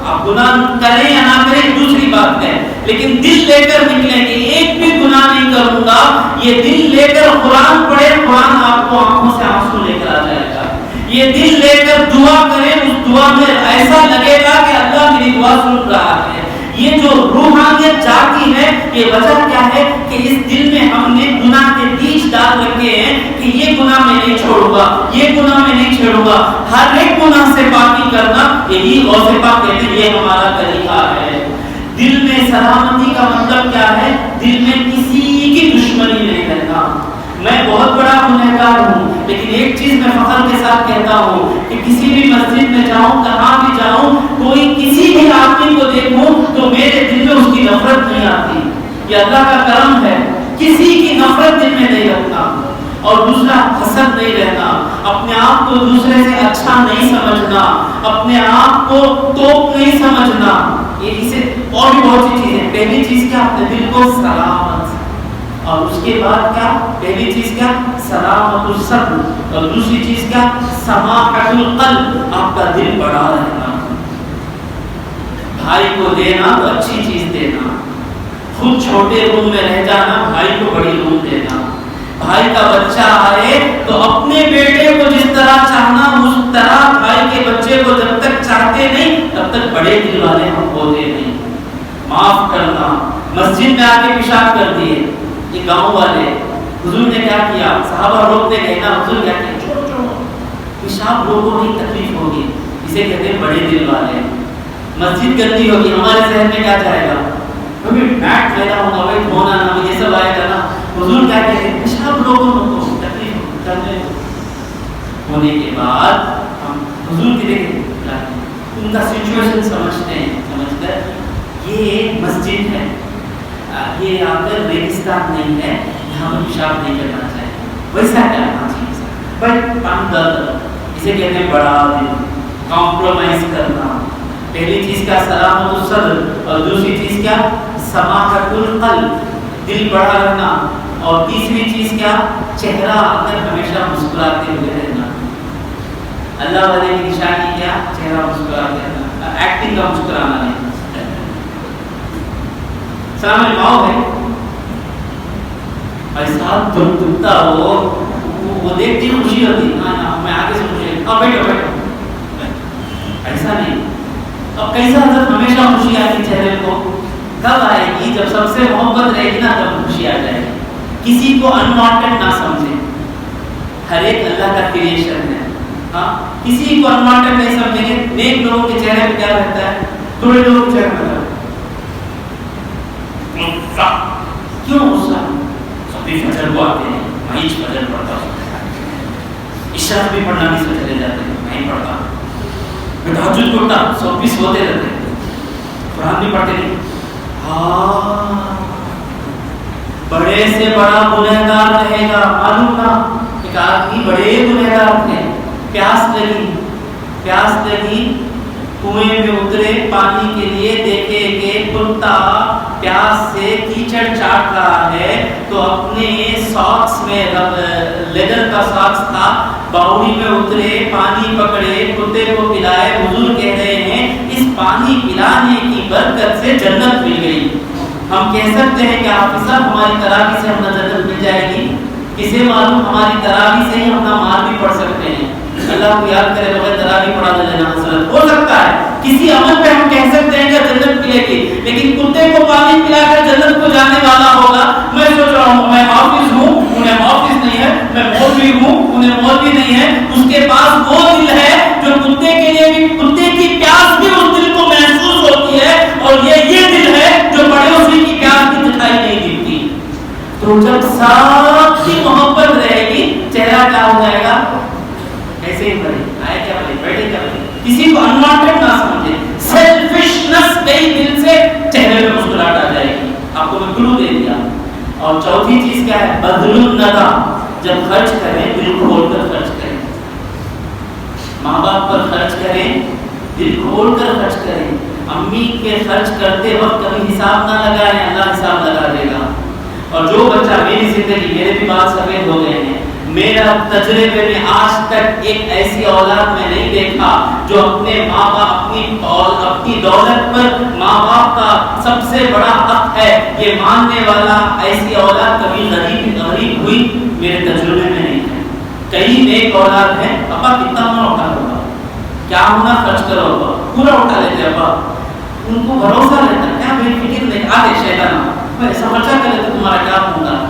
آپ گناہ کریں یا نہ کریں دوسری بات ہے, لیکن دل لے کر نکلیں گے ایک بھی گناہ نہیں کروں گا. یہ دل لے کر قرآن پڑھے, قرآن آپ کو آنکھوں سے آنسو لے کر آ جائے گا. یہ دل لے کر دعا کریں, اس دعا میں ایسا لگے گا کہ اللہ میری دعا سن رہا ہے. یہ جو روحانیت جاتی ہے, یہ وجہ کیا ہے کہ اس دل میں ہم نے گناہ کے بیج ڈال رکھے ہیں کہ یہ گناہ میں نہیں چھوڑوں گا, یہ گناہ میں نہیں چھوڑوں گا. ہر ایک گناہ سے پاکی کرنا, یہی غوث پاک کہتے ہیں یہ ہمارا طریقہ ہے. دل میں سلامتی کا مطلب کیا ہے؟ دل میں کسی کی دشمنی نہیں رہنا. میں بہت بڑا گنہگار ہوں, لیکن ایک چیز میں فخر کے ساتھ کہتا ہوں کہ کسی بھی مسجد میں جاؤں, کہاں بھی جاؤں, کوئی کسی بھی آدمی کو دیکھوں تو میرے دل میں اس کی نفرت نہیں آتی. یہ اللہ کا کرم ہے, کسی کی نفرت دل میں نہیں رکھنا. اور دوسرا, حسد نہیں رہنا, اپنے آپ کو دوسرے سے اچھا نہیں سمجھنا, اپنے آپ کو توپ نہیں سمجھنا. یہ اسے اور بھی بہت سی چیزیں. پہلی چیز کیا؟ اپنے دل کو سلامت, اور اس کے بعد کیا؟ پہلی چیز کیا؟ سلامت الصدر, اور دوسری چیز کیا؟ سماحت القلب, آپ کا دل بڑا رہنا. بھائی کو دینا تو اچھی چیز دینا, خود چھوٹے روم میں رہ جانا, بھائی کو بڑی روم دینا. بھائی کا بچہ آئے تو اپنے بیٹے کو جس طرح چاہنا اس طرح بھائی کے بچے کو جب تک چاہتے نہیں تب تک بڑے دل والے ہم ہوتے نہیں. معاف کرنا. مسجد میں آ کے پیشاب کر دیے, یہ گاؤں والے, حضور نے کیا کیا؟ صحابہ روکتے گئے نا, حضور کیا کیا؟ چھوڑو چھوڑو, پیشاب لوگوں کو تکلیف ہوگی. اسے کہتے ہیں بڑے دل والے. مسجد گندی ہوگی, ہمارے ذہن میں کیا جائے گا؟ کبھی میٹ پھیلا ہوگا, بھائی دھونا نہ, یہ سب آئے گا نا. حضور کیا کہتے ہیں؟ پیشاب لوگوں کو تکلیف کرنے ہونے کے بعد ہم حضور کی دیکھیں ان کا سچویشن سمجھتے ہیں, سمجھ کر یہ مسجد ہے, یہ آ کر ریگستان نہیں ہے, یہاں پر پیشاب نہیں کرنا چاہیے, ویسا کرنا چاہیے. بٹ اندر اسے کہتے ہیں بڑا دل, کمپرومائز کرنا. پہلی چیز کیا؟ سلامت الصدر, اور دوسری چیز کیا؟ سماحت القلب, دل بڑا رکھنا. اور تیسری چیز کیا؟ چہرہ اندر ہمیشہ مسکراتے ہوئے رہنا. اللہ والے کی نشانی کیا؟ چہرہ مسکراتے رہنا، ایکٹنگ کا مسکرانا نہیں. سلام ماؤ ہے ایسا دکھتا وہ دیکھتی خوشی ہوتی، میں آگے سے خوشی، بیٹھو بیٹھو، ایسا نہیں. اب کیسا حضرت ہمیشہ خوشی آئے گی چہرے کو؟ کب آئے گی؟ جب سب سے محبت رہے گی نا تب خوشی آ جائے گی. کسی کو انوانٹیڈ نہ سمجھے، ہر ایک اللہ کا کریشن ہے. ہاں کسی کو انوانٹیڈ نہیں سمجھیں گے. نیک لوگوں کے چہرے پہ کیا رہتا ہے؟ تھوڑے لوگوں کے چہرے پہ کیوں غصہ؟ سبھی فجر کو آتے ہیں، میں فجر پڑھتا ہوں، عشاء بھی پڑھنا بھی سے چلے جاتے ہیں، میں پڑھتا. میں تہجد پڑھتا، سب بھی سوتے رہتے ہیں، قرآن بھی پڑھتے نہیں. ہاں بڑے سے بڑا گنہگار رہے گا. معلوم تھا ایک آدمی بڑے گنہگار تھے، پیاس لگی کنویں میں اترے پانی کے لیے، دیکھے کہ کتا پیاس سے کیچڑ چاٹ رہا ہے تو اپنے ساکس میں، لیدر کا ساکس تھا، باوڑی میں اترے، پانی پکڑے، کتے کو پلائے. حضور کہہ رہے ہیں اس پانی پلانے کی برکت سے جنت مل گئی. ہم کہہ سکتے ہیں کہ حافظ صاحب ہماری تراویح سے ہمیں جنت مل جائے گی؟ کسے معلوم ہماری تراویح سے ہی ہم نماز بھی پڑھ سکتے ہیں. اللہ کو یاد کرے بغیر تراویح پڑھا دے لینا حضرت. ہو سکتا ہے کسی عمل پہ ہم کہہ سکتے ہیں کہ جنت ملے گی، لیکن کتے کو پانی پلا کر جنت کو جانے والا ہوگا. میں سوچ رہا ہوں میں حافظ ہوں، انہیں حافظ نہیں ہے، میں مولوی ہوں، انہیں مولوی نہیں ہے. اس کے پاس وہ دل ہے جو کتے کے لیے بھی، کتے کی پیاس بھی اس دل کو محسوس ہوتی ہے، اور یہ دل ہے جو بڑے اسی کی پیاس بھی دکھائی نہیں دیتی. تو جب سب کی محبت رہے گی چہرہ کیا ہو جائے گا؟ ایسے ہی بڑھے آئے کیا بڑھے بیٹھے کیا بڑھے. کسی کو انوانٹیڈ نہ سمجھے. سیلفشنس کئی دل سے چہرے پہ مسکراہٹ آ جائے گی. آپ کو میں کلو دے دیا. اور چوتھی چیز کیا ہے؟ بذل الندی. جب خرچ کریں دل کھول کر خرچ کریں. ماں باپ پر خرچ کریں، دل کھول کر خرچ کریں. امی کے خرچ کرتے وقت کبھی حساب نہ لگائیں، اللہ حساب لگا دے گا. اور جو بچہ، میری زندگی، میرے بھی بال سفید ہو گئے ہیں، میرا تجربے میں آج تک ایک ایسی اولاد میں نہیں دیکھا جو اپنے ماں باپ اپنی دولت پر ماں باپ کا سب سے بڑا حق ہے یہ ماننے والا، ایسی اولاد کبھی غریب ہوئی میرے تجربے میں نہیں ہے. کئی نیک اولاد ہیں، ابا کتنا ہونا اٹھا ہوگا، کیا ہونا خرچ کرو ابا، پورا اٹھا لیتے ابا. ان کو بھروسہ رہتا ہے، کیا میری فکر نہیں آتے شیطان میں ایسا خرچہ کر لیتے تمہارا کیا ہوگا.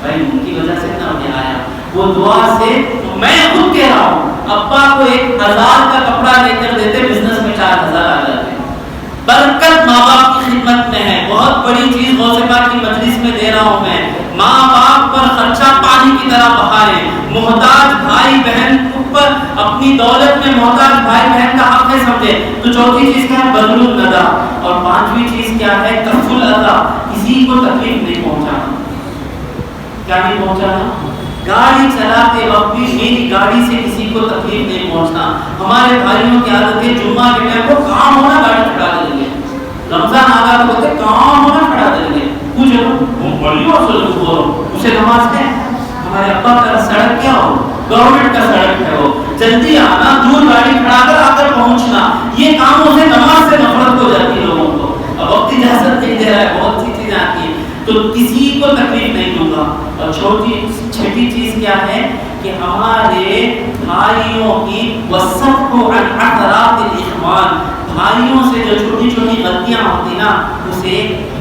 بھائی ان کی وجہ سے اتنا مجھے آیا. وہ دعا سے میں خود کہہ رہا ہوں، ابا کو 1000 کا کپڑا لے کر دیتے، بزنس میں 4000 آ جاتے. برکت ماں باپ کی خدمت میں ہے. بہت بڑی چیز غوث پاک کی مجلس میں دے رہا ہوں میں. ماں باپ پر خرچہ پانی کی طرح بہائیں. محتاج بھائی بہن پر اپنی دولت میں محتاج بھائی بہن کا حق ہے سمجھے. تو چوتھی چیز کیا ہے؟ بذل الندی. اور پانچویں چیز کیا ہے؟ کف الاذی. کسی کو تکلیف نہیں پہنچانا. کیا نہیں پہنچانا؟ گاڑی چلاتے وقت بھی میری گاڑی سے کسی کو تکلیف نہیں پہنچنا. ہمارے بھائیوں کی عادت ہے جمعہ کے ٹائم کو کام ہونا گاڑی کھڑا دیں گے. رمضان آ گیا تو کہتے کام ہونا کھڑا دیں گے. اسے نماز ہے. ہمارے ابا کا سڑک کیا ہو؟ گورنمنٹ کا سڑک ہے، وہ جلدی آنا، دور گاڑی کھڑا کر آ کر پہنچنا، یہ کاموں سے نماز سے نفرت ہو جاتی ہے لوگوں کو. اب وقت اجازت نہیں دے رہا ہے، بہت سی چیزیں آتی ہیں، تو کسی کو تکلیف نہیں دوں گا. اور چھٹی چیز کیا ہے کہ ہمارے بھائیوں کی وصف کو اثرات الاخوان، بھائیوں سے جو چھوٹی چھوٹی غلطیاں ہوتی نا اسے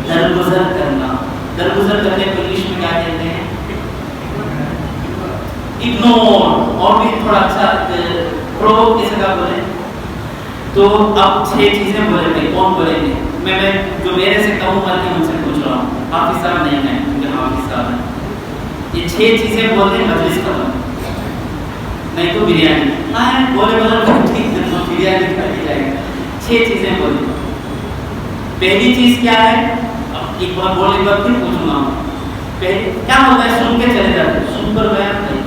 درگزر کرنا. درگزر کرنے کو انگلش میں کیا کہتے ہیں؟ اگنور. اور بھی تھوڑا اچھا پرووک کسی کا بولے تو اب 6 چیزیں بولے گے. کون بولیں گے؟ میں جو میرے سے کم عمر کے ان سے پوچھ رہا ہوں. حافظ صاحب نہیں ہیں کیونکہ حافظ صاحب ہیں. یہ 6 چیزیں بولتے ہیں مجلس ختم. نہیں تو بریانی بولے ٹھیک ہے تو بریانی کھائی جائے گا. 6 چیزیں بولے. پہلی چیز کیا ہے؟ اب ایک بار بولنے کے بعد پھر پوچھوں گا. پہلے کیا ہوتا ہے؟ سن کے چلے جاتے، سن پر بیان نہیں.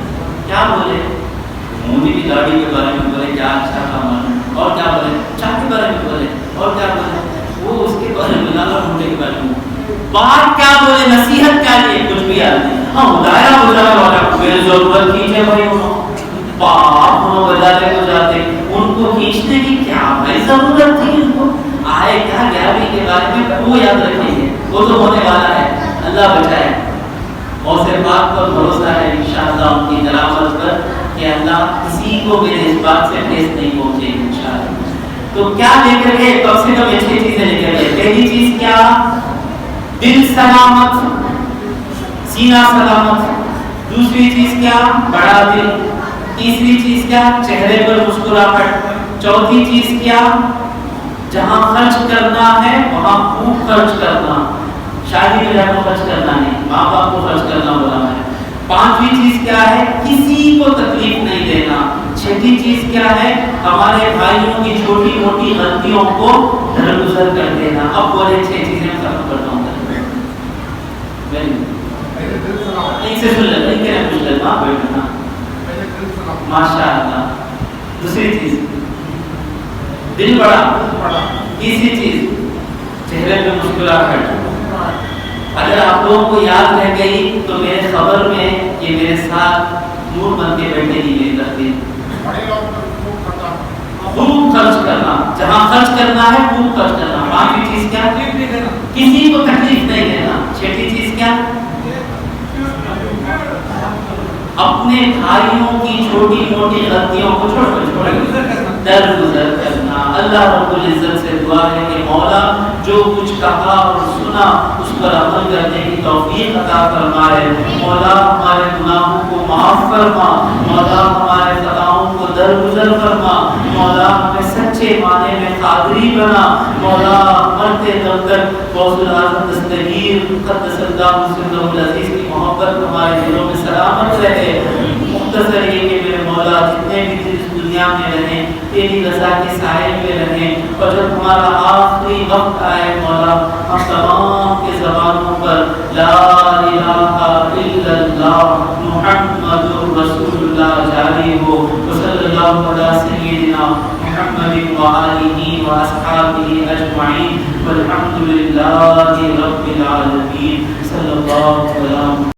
کیا بولے؟ مودی کی گاڑی کے بارے میں بولے کیا اچھا کام ہے. اور کیا بولے؟ چاہ کے بارے میں بولے. اور کیا بولے؟ وہ اس کے بارے میں لالا بھونڈے کے بارے میں. بات کیا بولے؟ نصیحت کیا لیے؟ کچھ بھی یاد نہیں. ہم دائرہ بجانے والا کوئی ضرورت کیجئے بھائی پاپ ہم بجاتے کو جاتے ان کو کھینچنے کی کیا بھائی ضرورت تھی ان کو آئے کیا 11ویں کے بارے میں وہ یاد رکھیں گے وہ تو ہونے والا ہے اللہ بچائے اور سے بات پر بھروسہ ہے انشاءاللہ ان کی کرامت پر کہ اللہ کسی کو میرے اس بات سے ٹھیس نہیں پہنچے انشاءاللہ. تو کیا لے کر گئے کم سے کم 6 چیزیں لے کر گئے. پہلی چیز کیا دل سلامت سینہ سلامت. دوسری چیز کیا بڑا دل. تیسری چیز کیا چہرے پر مسکراہٹ. چوتھی چیز کیا جہاں خرچ کرنا ہے وہاں خوب خرچ کرنا. شادی میں جا کر خرچ کرنا نہیں ماں باپ کو خرچ کرنا بولا ہے. پانچویں چیز کیا ہے کسی کو تکلیف نہیں دینا. چھٹی چیز کیا ہے ہمارے بھائیوں کی چھوٹی موٹی غلطیوں کو درگزر کر دینا. اب بولے 6 چیزیں ختم کرتا ہوں. ایک سے سن لیتا ایک کہنا کچھ لیتا بیٹھنا ماشاء اللہ. دوسری چیز دل بڑا. تیسری چیز چہرے پہ مسکراہٹ. اگر آپ لوگوں کو یاد رہ گئی تو میرے خبر میں یہ میرے ساتھ نور بن کے بیٹھے گی میری ترتیب. خوب خرچ کرنا. جہاں خرچ کرنا ہے خوب خرچ کرنا. پانچویں چیز کیا کسی کو تکلیف نہیں دینا. چھٹی چیز کیا اپنے بھائیوں کی چھوٹی موٹی غلطیوں کو درگزر کرنا. اللہ رب العزت سے دعا ہے کہ مولا جو کچھ کہا اور سنا اس پر عمل کرنے کی توفیق عطا فرمائے. مولا ہمارے گناہوں کو معاف فرما. مولا ہمارے خطاؤں کو درگزر فرما. مولا ہمیں سچے معنی میں قادری بنا. مولا مرتے دم تک غوث العظم دستگیر قدس اللہ سرہ العزیز کی محبت ہمارے دلوں میں سلامت رہے. مختصر یہ کہ میرے مولا جتنے بھی دل اس دنیا میں رہیں تیری رضا کے سائے میں رہیں اور جب ہمارا آخری وقت آئے مولا ہم تمام کے زبانوں پر لا الہ الا اللہ محمد رسول اللہ جاری ہو. صلی اللہ علیہ سیدنا محمد وآلہ واصحابہ اجمعین والحمد للہ رب العالمین. صلی اللہ علیہ